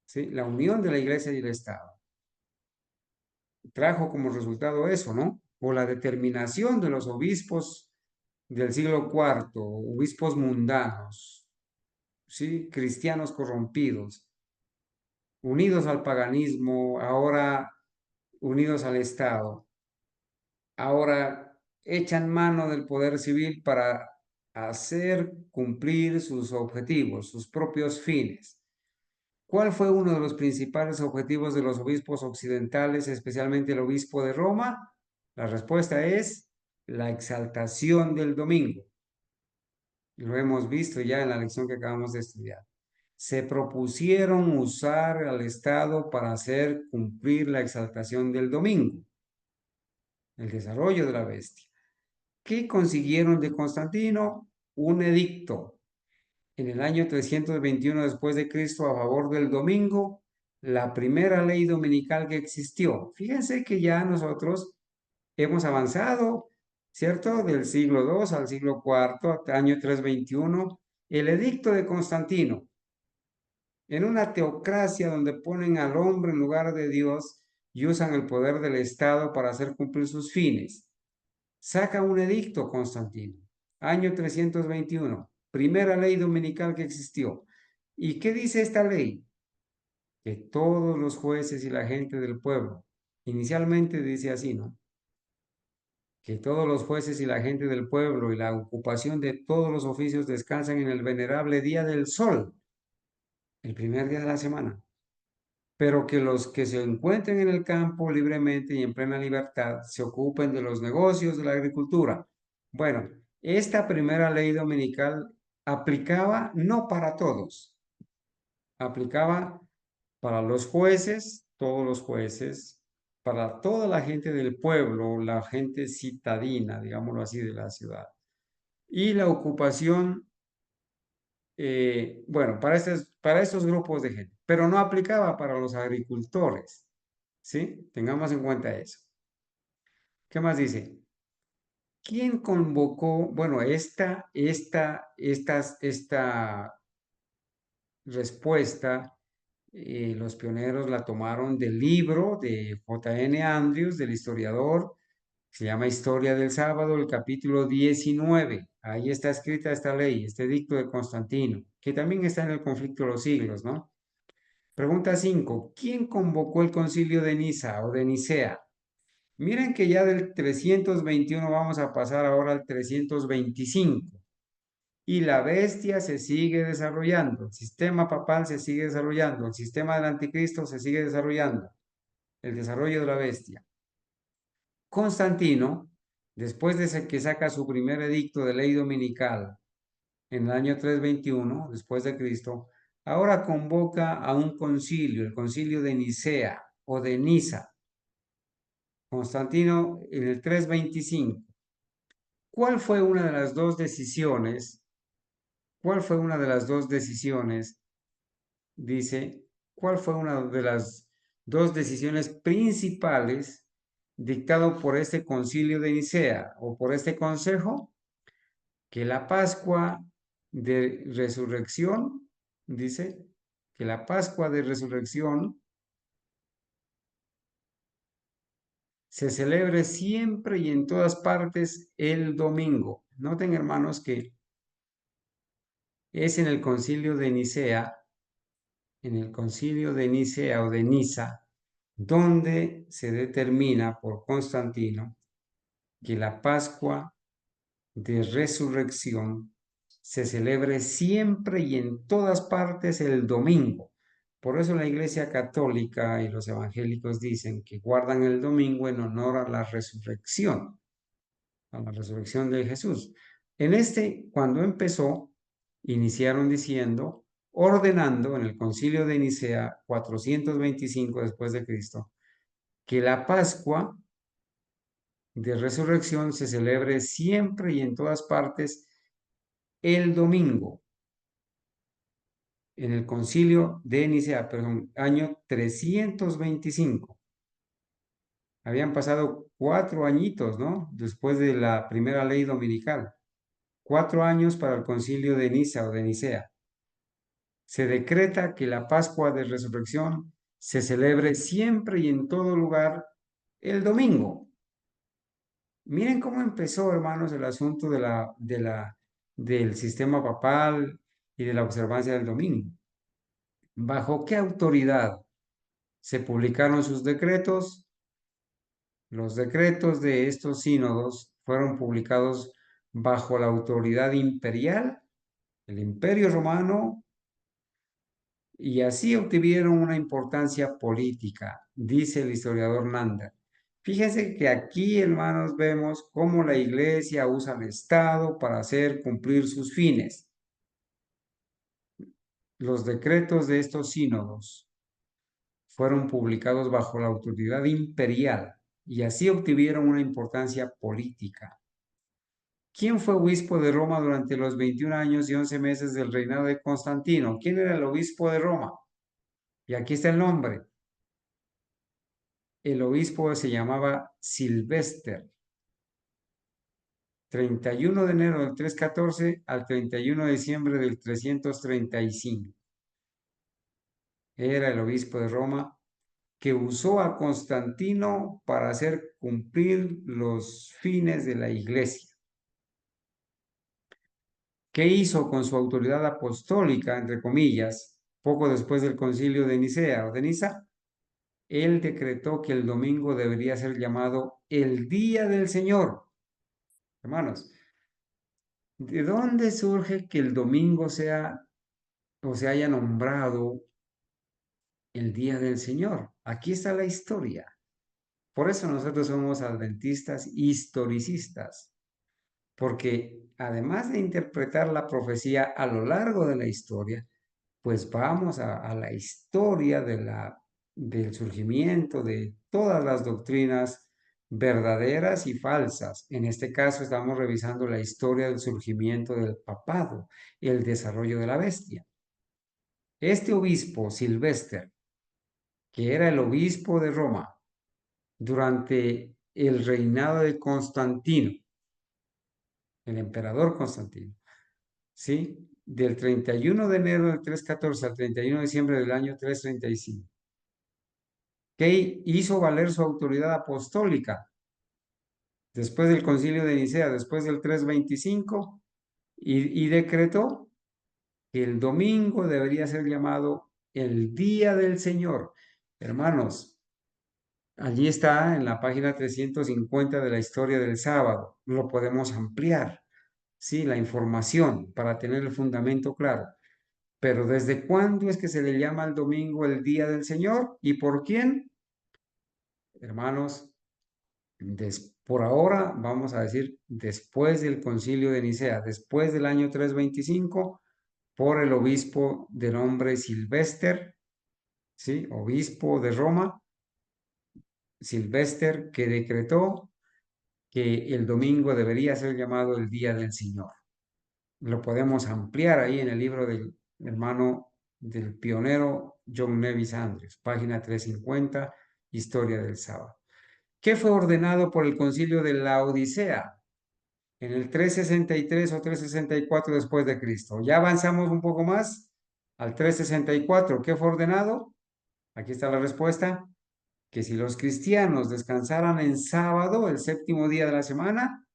[SPEAKER 1] ¿sí? La unión de la Iglesia y el Estado trajo como resultado eso, ¿no? O la determinación de los obispos del siglo IV, obispos mundanos, ¿sí? Cristianos corrompidos, unidos al paganismo, ahora unidos al Estado, ahora echan mano del poder civil para hacer cumplir sus objetivos, sus propios fines. ¿Cuál fue uno de los principales objetivos de los obispos occidentales, especialmente el obispo de Roma? La respuesta es la exaltación del domingo. Lo hemos visto ya en la lección que acabamos de estudiar. Se propusieron usar al Estado para hacer cumplir la exaltación del domingo, el desarrollo de la bestia. ¿Qué consiguieron de Constantino? Un edicto en el año 321 después de Cristo a favor del domingo, la primera ley dominical que existió. Fíjense que ya nosotros hemos avanzado, ¿cierto? Del siglo II al siglo IV, hasta año 321, el edicto de Constantino. En una teocracia donde ponen al hombre en lugar de Dios y usan el poder del Estado para hacer cumplir sus fines. Saca un edicto Constantino, año 321, primera ley dominical que existió. ¿Y qué dice esta ley? Que todos los jueces y la gente del pueblo, inicialmente dice así, ¿no? Que todos los jueces y la gente del pueblo y la ocupación de todos los oficios descansan en el venerable día del sol, el primer día de la semana, pero que los que se encuentren en el campo libremente y en plena libertad se ocupen de los negocios de la agricultura. Bueno, esta primera ley dominical aplicaba no para todos, aplicaba para los jueces, todos los jueces, para toda la gente del pueblo, la gente citadina, digámoslo así, de la ciudad. Y la ocupación, bueno, para estos grupos de gente, pero no aplicaba para los agricultores, ¿sí? Tengamos en cuenta eso. ¿Qué más dice? ¿Quién convocó? Bueno, esta respuesta, los pioneros la tomaron del libro de J.N. Andrews, del historiador, se llama Historia del Sábado, el capítulo 19. Ahí está escrita esta ley, este edicto de Constantino, que también está en el conflicto de los siglos, ¿no? Pregunta 5. ¿Quién convocó el concilio de Niza o de Nicea? Miren que ya del 321 vamos a pasar ahora al 325. Y la bestia se sigue desarrollando, el sistema papal se sigue desarrollando, el sistema del anticristo se sigue desarrollando, el desarrollo de la bestia. Constantino, después de que saca su primer edicto de ley dominical en el año 321 después de Cristo, ahora convoca a un concilio, el concilio de Nicea o de Niza. Constantino en el 325. ¿Cuál fue una de las dos decisiones? ¿Cuál fue una de las dos decisiones? Dice, ¿cuál fue una de las dos decisiones principales dictado por este concilio de Nicea o por este consejo? Que la Pascua de Resurrección, dice, que la Pascua de Resurrección se celebre siempre y en todas partes el domingo. Noten, hermanos, que es en el concilio de Nicea, o de Niza, donde se determina por Constantino que la Pascua de Resurrección se celebre siempre y en todas partes el domingo. Por eso la Iglesia Católica y los evangélicos dicen que guardan el domingo en honor a la resurrección de Jesús. Cuando empezó, iniciaron diciendo, ordenando en el concilio de Nicea 425 después de Cristo, que la Pascua de Resurrección se celebre siempre y en todas partes el domingo. En el concilio de Nicea, perdón, año 325. Habían pasado 4 añitos, ¿no? Después de la primera ley dominical. 4 años para el concilio de Niza o de Nicea. Se decreta que la Pascua de Resurrección se celebre siempre y en todo lugar el domingo. Miren cómo empezó, hermanos, el asunto del sistema papal y de la observancia del domingo. ¿Bajo qué autoridad se publicaron sus decretos? Los decretos de estos sínodos fueron publicados bajo la autoridad imperial, el Imperio Romano, y así obtuvieron una importancia política, dice el historiador Nanda. Fíjense que aquí, hermanos, vemos cómo la Iglesia usa al Estado para hacer cumplir sus fines. Los decretos de estos sínodos fueron publicados bajo la autoridad imperial y así obtuvieron una importancia política. ¿Quién fue obispo de Roma durante los 21 años y 11 meses del reinado de Constantino? ¿Quién era el obispo de Roma? Y aquí está el nombre. El obispo se llamaba Silvester. 31 de enero del 314 al 31 de diciembre del 335. Era el obispo de Roma que usó a Constantino para hacer cumplir los fines de la iglesia. ¿Qué hizo con su autoridad apostólica, entre comillas, poco después del concilio de Nicea o de Niza? Él decretó que el domingo debería ser llamado el Día del Señor. Hermanos, ¿de dónde surge que el domingo sea o se haya nombrado el Día del Señor? Aquí está la historia. Por eso nosotros somos adventistas historicistas, porque además de interpretar la profecía a lo largo de la historia, pues vamos a la historia del surgimiento de todas las doctrinas verdaderas y falsas. En este caso estamos revisando la historia del surgimiento del papado y el desarrollo de la bestia. Este obispo, Silvester, que era el obispo de Roma durante el reinado de Constantino, el emperador Constantino, ¿sí? Del 31 de enero del 314 al 31 de diciembre del año 335, que hizo valer su autoridad apostólica después del concilio de Nicea, después del 325, y decretó que el domingo debería ser llamado el Día del Señor. Hermanos, allí está en la página 350 de la historia del sábado. Lo podemos ampliar, sí, la información para tener el fundamento claro. Pero ¿desde cuándo es que se le llama al domingo el Día del Señor? ¿Y por quién? Hermanos, por ahora vamos a decir después del concilio de Nicea, después del año 325, por el obispo de nombre Silvester, ¿sí? Obispo de Roma, Silvester, que decretó que el domingo debería ser llamado el Día del Señor. Lo podemos ampliar ahí en el libro del hermano del pionero John Nevis Andrews, página 350, Historia del Sábado. ¿Qué fue ordenado por el concilio de la Odisea? En el 363 o 364 después de Cristo. Ya avanzamos un poco más al 364. ¿Qué fue ordenado? Aquí está la respuesta. Que si los cristianos descansaran en sábado, el séptimo día de la semana,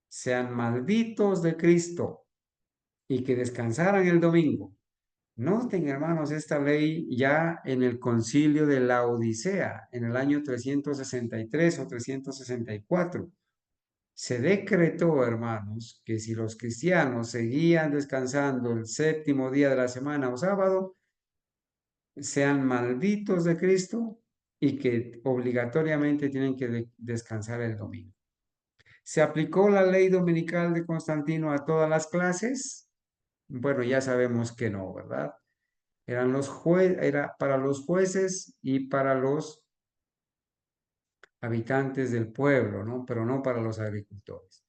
[SPEAKER 1] sean malditos de Cristo, y que descansaran el domingo. Noten, hermanos, esta ley ya en el concilio de la Odisea, en el año 363 o 364. Se decretó, hermanos, que si los cristianos seguían descansando el séptimo día de la semana o sábado, sean malditos de Cristo y que obligatoriamente tienen que descansar el domingo. ¿Se aplicó la ley dominical de Constantino a todas las clases? Bueno, ya sabemos que no, ¿verdad? Era para los jueces y para los habitantes del pueblo, ¿no? Pero no para los agricultores.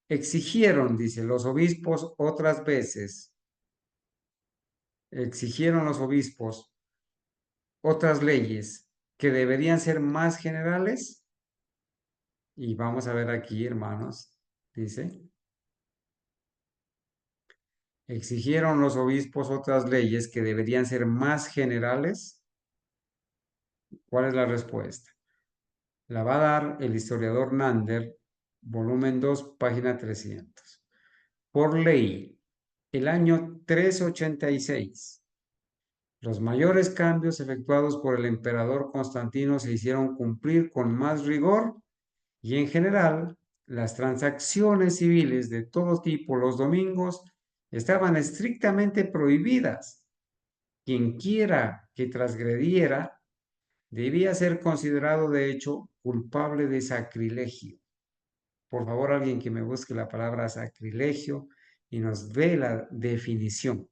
[SPEAKER 1] Exigieron, dice, los obispos otras veces, exigieron los obispos otras leyes que deberían ser más generales. Y vamos a ver aquí, hermanos, dice, exigieron los obispos otras leyes que deberían ser más generales. ¿Cuál es la respuesta? La va a dar el historiador Nander, volumen 2, página 300. Por ley, el año 386, los mayores cambios efectuados por el emperador Constantino se hicieron cumplir con más rigor y en general las transacciones civiles de todo tipo los domingos estaban estrictamente prohibidas. Quienquiera que transgrediera debía ser considerado de hecho culpable de sacrilegio. Por favor, alguien que me busque la palabra sacrilegio y nos dé la definición.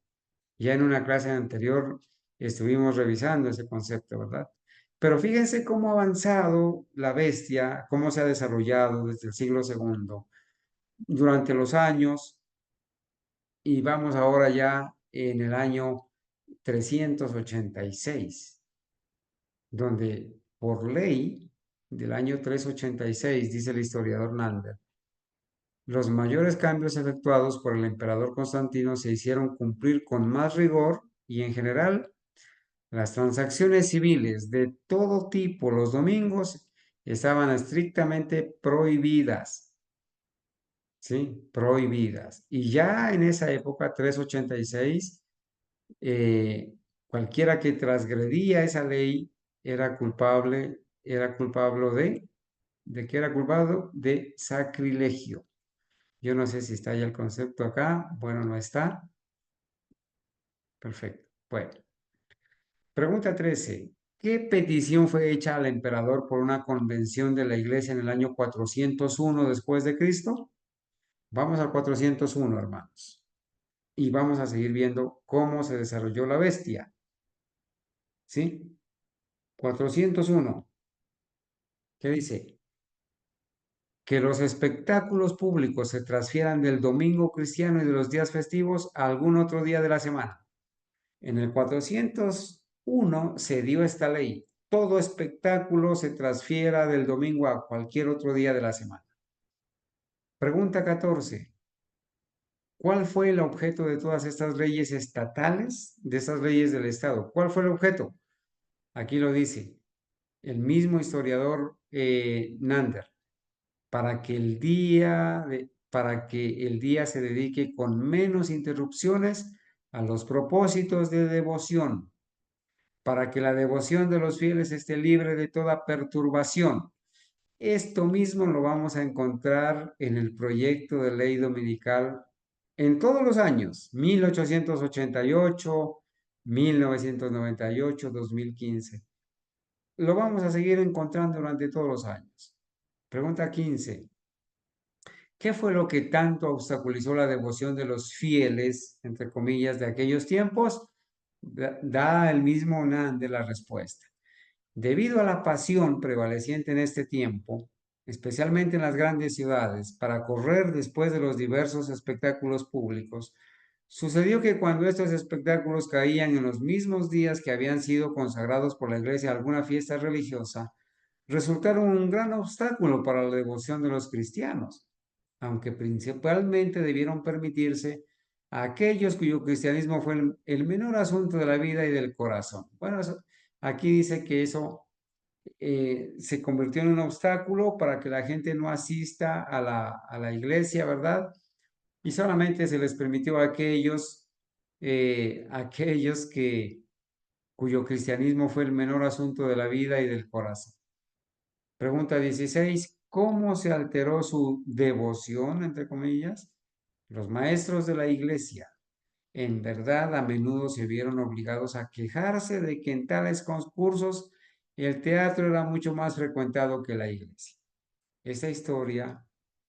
[SPEAKER 1] Ya en una clase anterior estuvimos revisando ese concepto, ¿verdad? Pero fíjense cómo ha avanzado la bestia, cómo se ha desarrollado desde el siglo II durante los años, y vamos ahora ya en el año 386, donde por ley del año 386, dice el historiador Nander, los mayores cambios efectuados por el emperador Constantino se hicieron cumplir con más rigor y en general las transacciones civiles de todo tipo los domingos estaban estrictamente prohibidas. ¿Sí? Prohibidas. Y ya en esa época, 386, cualquiera que transgredía esa ley era culpable ¿de qué era culpado? De sacrilegio. Yo no sé si está ya el concepto acá. Bueno, no está. Perfecto. Bueno. Pregunta 13. ¿Qué petición fue hecha al emperador por una convención de la iglesia en el año 401 después de Cristo? Vamos al 401, hermanos. Y vamos a seguir viendo cómo se desarrolló la bestia. ¿Sí? 401. ¿Qué dice? Que los espectáculos públicos se transfieran del domingo cristiano y de los días festivos a algún otro día de la semana. En el 401 se dio esta ley. Todo espectáculo se transfiera del domingo a cualquier otro día de la semana. Pregunta 14. ¿Cuál fue el objeto de todas estas leyes estatales, de estas leyes del Estado? ¿Cuál fue el objeto? Aquí lo dice el mismo historiador Nander, para que el día se dedique con menos interrupciones a los propósitos de devoción, para que la devoción de los fieles esté libre de toda perturbación. Esto mismo lo vamos a encontrar en el proyecto de ley dominical en todos los años, 1888, 1998, 2015. Lo vamos a seguir encontrando durante todos los años. Pregunta 15. ¿Qué fue lo que tanto obstaculizó la devoción de los fieles, entre comillas, de aquellos tiempos? Da el mismo Nan de la respuesta. Debido a la pasión prevaleciente en este tiempo, especialmente en las grandes ciudades, para correr después de los diversos espectáculos públicos, sucedió que cuando estos espectáculos caían en los mismos días que habían sido consagrados por la iglesia a alguna fiesta religiosa, resultaron un gran obstáculo para la devoción de los cristianos, aunque principalmente debieron permitirse a aquellos cuyo cristianismo fue el menor asunto de la vida y del corazón. Bueno, aquí dice que eso se convirtió en un obstáculo para que la gente no asista a la iglesia, ¿verdad? Y solamente se les permitió a aquellos cuyo cristianismo fue el menor asunto de la vida y del corazón. Pregunta 16. ¿Cómo se alteró su devoción, entre comillas? Los maestros de la iglesia, en verdad, a menudo se vieron obligados a quejarse de que en tales concursos el teatro era mucho más frecuentado que la iglesia. Esta historia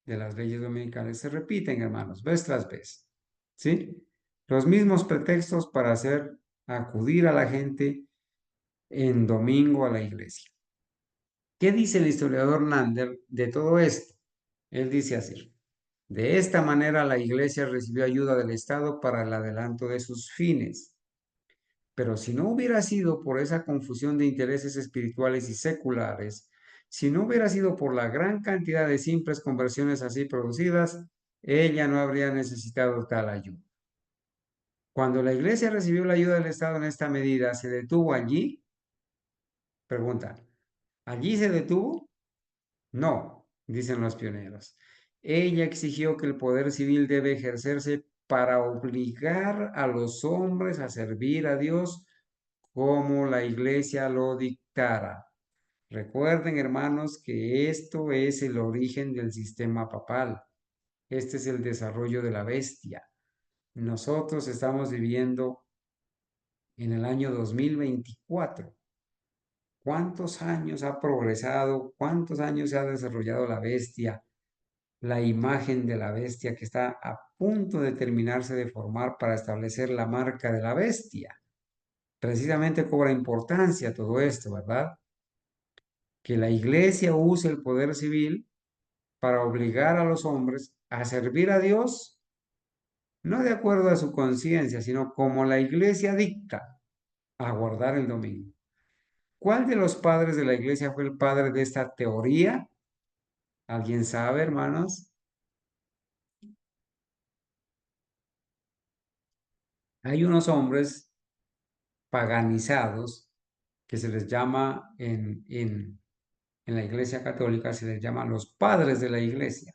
[SPEAKER 1] de las leyes dominicales se repiten, hermanos, vez tras vez. ¿Sí? Los mismos pretextos para hacer acudir a la gente en domingo a la iglesia. ¿Qué dice el historiador Nander de todo esto? Él dice así: de esta manera la iglesia recibió ayuda del Estado para el adelanto de sus fines. Pero si no hubiera sido por esa confusión de intereses espirituales y seculares, si no hubiera sido por la gran cantidad de simples conversiones así producidas, ella no habría necesitado tal ayuda. Cuando la iglesia recibió la ayuda del Estado en esta medida, ¿se detuvo allí? Pregunta, ¿allí se detuvo? No, dicen los pioneros. Ella exigió que el poder civil debe ejercerse para obligar a los hombres a servir a Dios como la iglesia lo dictara. Recuerden, hermanos, que esto es el origen del sistema papal. Este es el desarrollo de la bestia. Nosotros estamos viviendo en el año 2024. ¿Cuántos años ha progresado? ¿Cuántos años se ha desarrollado la bestia? La imagen de la bestia que está a punto de terminarse de formar para establecer la marca de la bestia. Precisamente cobra importancia todo esto, ¿verdad? Que la iglesia use el poder civil para obligar a los hombres a servir a Dios, no de acuerdo a su conciencia, sino como la iglesia dicta, a guardar el domingo. ¿Cuál de los padres de la iglesia fue el padre de esta teoría? ¿Alguien sabe, hermanos? Hay unos hombres paganizados que se les llama en la iglesia católica, se les llama los padres de la iglesia.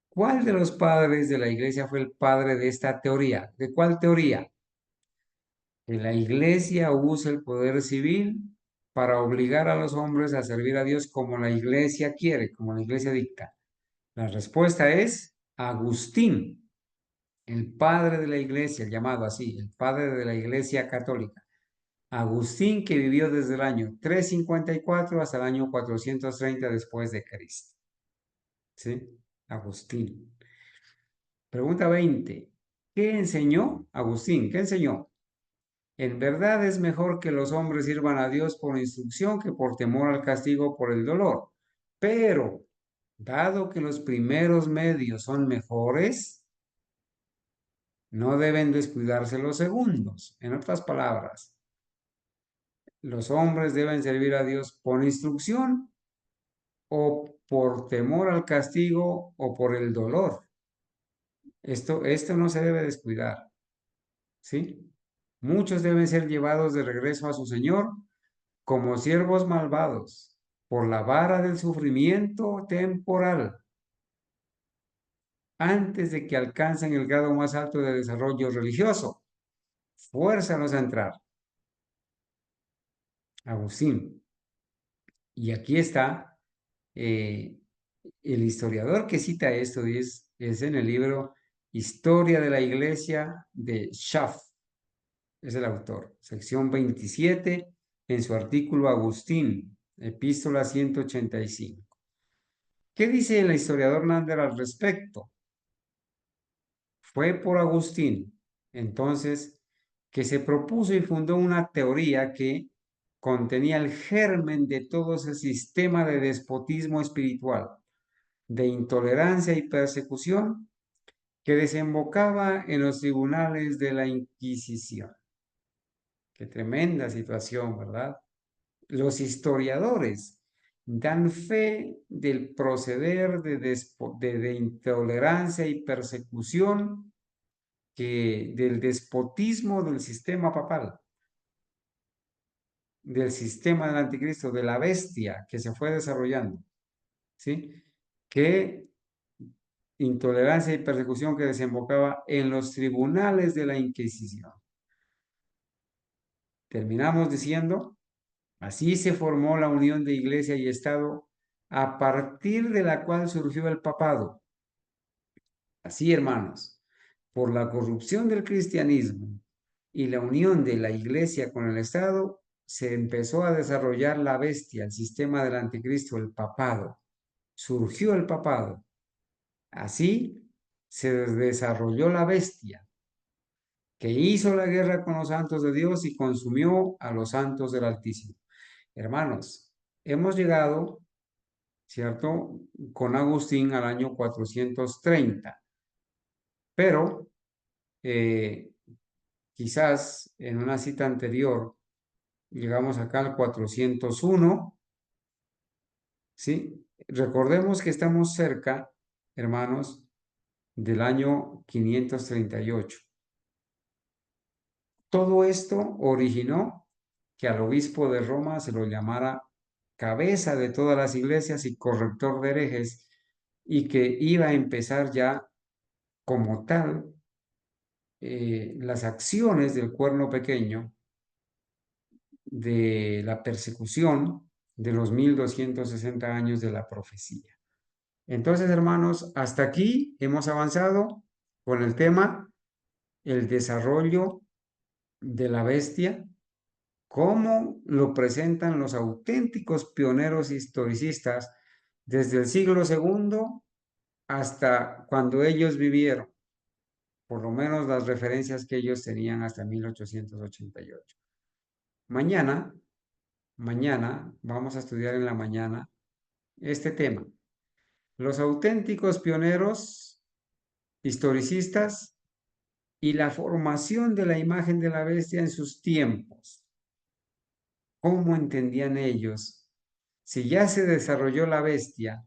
[SPEAKER 1] ¿Cuál de los padres de la iglesia fue el padre de esta teoría? ¿De cuál teoría? Que la iglesia use el poder civil para obligar a los hombres a servir a Dios como la iglesia quiere, como la iglesia dicta. La respuesta es Agustín, el padre de la iglesia, llamado así, el padre de la iglesia católica. Agustín, que vivió desde el año 354 hasta el año 430 después de Cristo. ¿Sí? Agustín. Pregunta 20. ¿Qué enseñó Agustín? ¿Qué enseñó? En verdad es mejor que los hombres sirvan a Dios por instrucción que por temor al castigo por el dolor. Pero, dado que los primeros medios son mejores, no deben descuidarse los segundos. En otras palabras, los hombres deben servir a Dios por instrucción o por temor al castigo o por el dolor. Esto no se debe descuidar, ¿sí? Muchos deben ser llevados de regreso a su Señor como siervos malvados por la vara del sufrimiento temporal antes de que alcancen el grado más alto de desarrollo religioso. Fuérzalos a entrar. Agustín. Y aquí está el historiador que cita esto, es en el libro Historia de la Iglesia de Schaff. Es el autor. Sección 27, en su artículo Agustín, epístola 185. ¿Qué dice el historiador Nander al respecto? Fue por Agustín, entonces, que se propuso y fundó una teoría que contenía el germen de todo ese sistema de despotismo espiritual, de intolerancia y persecución que desembocaba en los tribunales de la Inquisición. Qué tremenda situación, ¿verdad? Los historiadores dan fe del proceder de intolerancia y persecución del despotismo del sistema papal, del sistema del anticristo, de la bestia que se fue desarrollando, ¿sí? Que intolerancia y persecución que desembocaba en los tribunales de la Inquisición. Terminamos diciendo, así se formó la unión de Iglesia y Estado, a partir de la cual surgió el papado. Así, hermanos, por la corrupción del cristianismo y la unión de la Iglesia con el Estado, se empezó a desarrollar la bestia, el sistema del anticristo, el papado. Surgió el papado. Así se desarrolló la bestia, que hizo la guerra con los santos de Dios y consumió a los santos del Altísimo. Hermanos, hemos llegado, ¿cierto?, con Agustín al año 430, pero quizás en una cita anterior llegamos acá al 401, ¿sí? Recordemos que estamos cerca, hermanos, del año 538. Todo esto originó que al obispo de Roma se lo llamara cabeza de todas las iglesias y corrector de herejes, y que iba a empezar ya como tal las acciones del cuerno pequeño de la persecución de los 1260 años de la profecía. Entonces, hermanos, hasta aquí hemos avanzado con el tema, el desarrollo de la bestia, cómo lo presentan los auténticos pioneros historicistas desde el siglo II hasta cuando ellos vivieron, por lo menos las referencias que ellos tenían hasta 1888. Mañana vamos a estudiar en la mañana este tema. Los auténticos pioneros historicistas y la formación de la imagen de la bestia en sus tiempos. ¿Cómo entendían ellos? Si ya se desarrolló la bestia,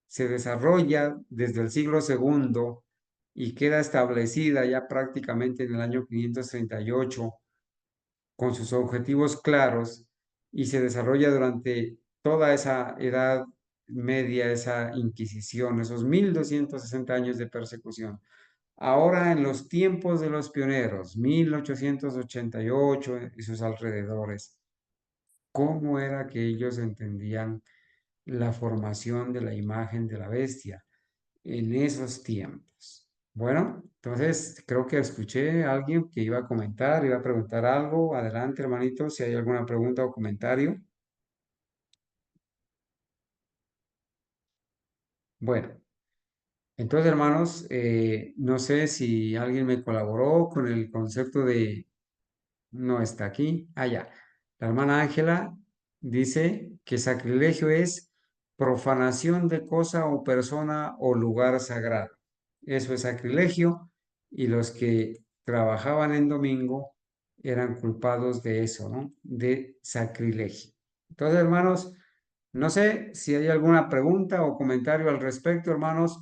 [SPEAKER 1] se desarrolla desde el siglo II y queda establecida ya prácticamente en el año 538 con sus objetivos claros, y se desarrolla durante toda esa edad media, esa Inquisición, esos 1260 años de persecución. Ahora en los tiempos de los pioneros, 1888 y sus alrededores, ¿cómo era que ellos entendían la formación de la imagen de la bestia en esos tiempos? Bueno, entonces creo que escuché a alguien que iba a comentar, iba a preguntar algo. Adelante, hermanito, si hay alguna pregunta o comentario. Bueno, entonces, hermanos, no sé si alguien me colaboró con el concepto de... No está aquí. Ah, ya. La hermana Ángela dice que sacrilegio es profanación de cosa o persona o lugar sagrado. Eso es sacrilegio, y los que trabajaban en domingo eran culpados de eso, ¿no? De sacrilegio. Entonces, hermanos, no sé si hay alguna pregunta o comentario al respecto, hermanos.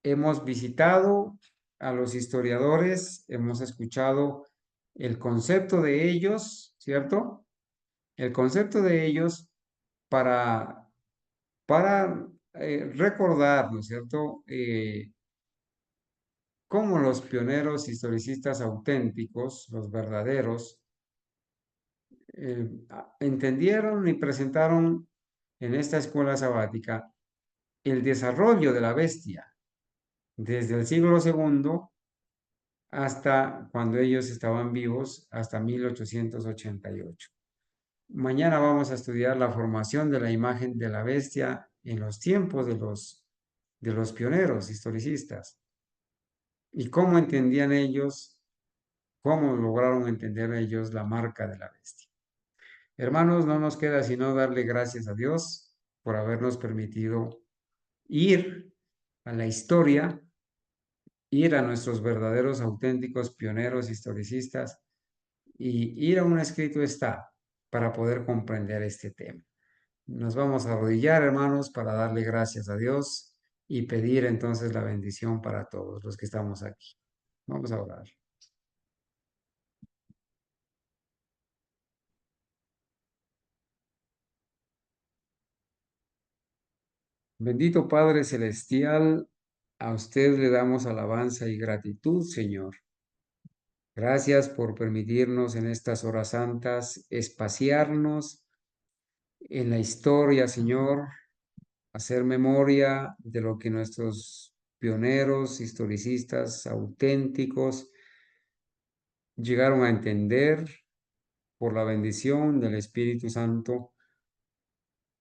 [SPEAKER 1] Hemos visitado a los historiadores, hemos escuchado el concepto de ellos, ¿cierto? El concepto de ellos para, para recordar, ¿no es cierto? Cómo los pioneros historicistas auténticos, los verdaderos, entendieron y presentaron en esta escuela sabática el desarrollo de la bestia desde el siglo II hasta cuando ellos estaban vivos, hasta 1888. Mañana vamos a estudiar la formación de la imagen de la bestia en los tiempos de los pioneros historicistas y cómo entendían ellos, cómo lograron entender ellos la marca de la bestia. Hermanos, no nos queda sino darle gracias a Dios por habernos permitido ir a la historia, ir a nuestros verdaderos, auténticos pioneros, historicistas, y ir a un escrito está para poder comprender este tema. Nos vamos a arrodillar, hermanos, para darle gracias a Dios y pedir entonces la bendición para todos los que estamos aquí. Vamos a orar. Bendito Padre Celestial, a usted le damos alabanza y gratitud, Señor. Gracias por permitirnos en estas horas santas espaciarnos en la historia, Señor, hacer memoria de lo que nuestros pioneros, historicistas auténticos llegaron a entender por la bendición del Espíritu Santo,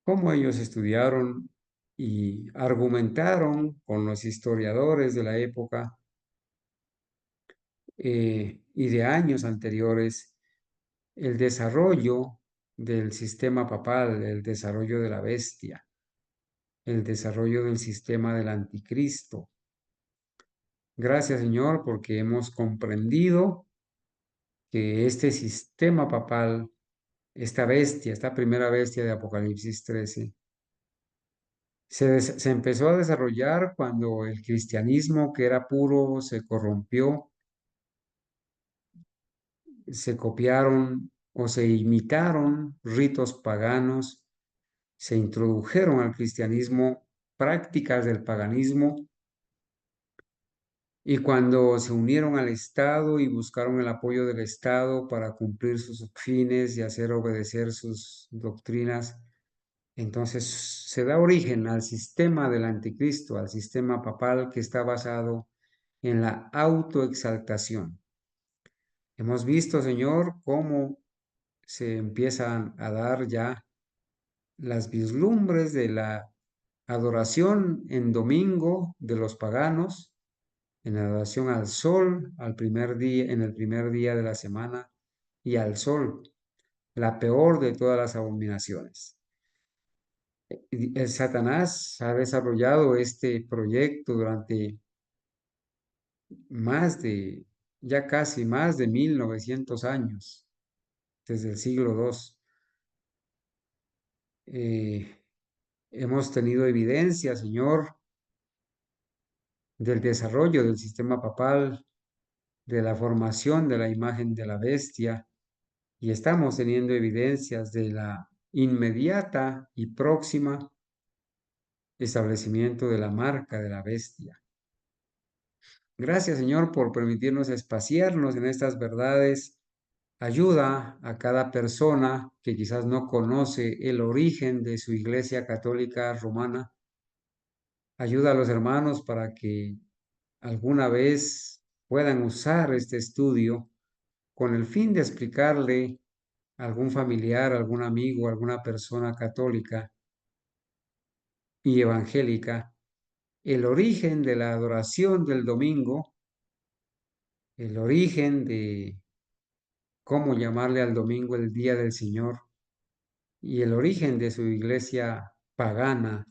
[SPEAKER 1] cómo ellos estudiaron y argumentaron con los historiadores de la época y de años anteriores el desarrollo del sistema papal, el desarrollo de la bestia, el desarrollo del sistema del anticristo. Gracias, Señor, porque hemos comprendido que este sistema papal, esta bestia, esta primera bestia de Apocalipsis 13, se empezó a desarrollar cuando el cristianismo, que era puro, se corrompió, se copiaron o se imitaron ritos paganos, se introdujeron al cristianismo prácticas del paganismo, y cuando se unieron al Estado y buscaron el apoyo del Estado para cumplir sus fines y hacer obedecer sus doctrinas, entonces se da origen al sistema del anticristo, al sistema papal que está basado en la autoexaltación. Hemos visto, Señor, cómo se empiezan a dar ya las vislumbres de la adoración en domingo de los paganos, en adoración al sol, al primer día, en el primer día de la semana, y al sol, la peor de todas las abominaciones. El Satanás ha desarrollado este proyecto durante ya casi más de 1900 años, desde el siglo II. Hemos tenido evidencia, Señor, del desarrollo del sistema papal, de la formación de la imagen de la bestia, y estamos teniendo evidencias de la inmediata y próxima establecimiento de la marca de la bestia. Gracias, Señor, por permitirnos espaciarnos en estas verdades. Ayuda a cada persona que quizás no conoce el origen de su Iglesia Católica Romana. Ayuda a los hermanos para que alguna vez puedan usar este estudio con el fin de explicarle a algún familiar, algún amigo, alguna persona católica y evangélica el origen de la adoración del domingo, el origen de cómo llamarle al domingo el día del Señor y el origen de su iglesia pagana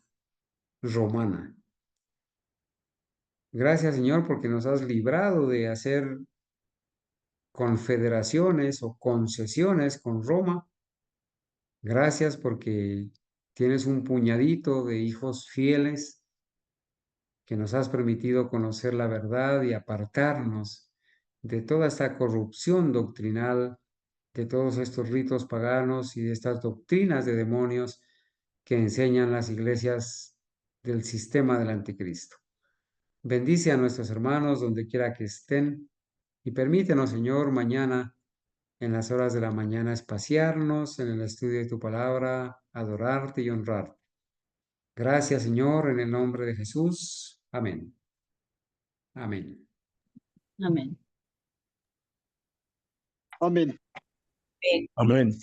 [SPEAKER 1] romana. Gracias, Señor, porque nos has librado de hacer confederaciones o concesiones con Roma. Gracias porque tienes un puñadito de hijos fieles que nos has permitido conocer la verdad y apartarnos de toda esta corrupción doctrinal, de todos estos ritos paganos y de estas doctrinas de demonios que enseñan las iglesias del sistema del anticristo. Bendice a nuestros hermanos donde quiera que estén y permítenos, Señor, mañana en las horas de la mañana espaciarnos en el estudio de tu palabra, adorarte y honrarte. Gracias, Señor, en el nombre de Jesús. Amén. Amén.
[SPEAKER 4] Amén.
[SPEAKER 5] Amén.
[SPEAKER 4] Amén.
[SPEAKER 5] Amén.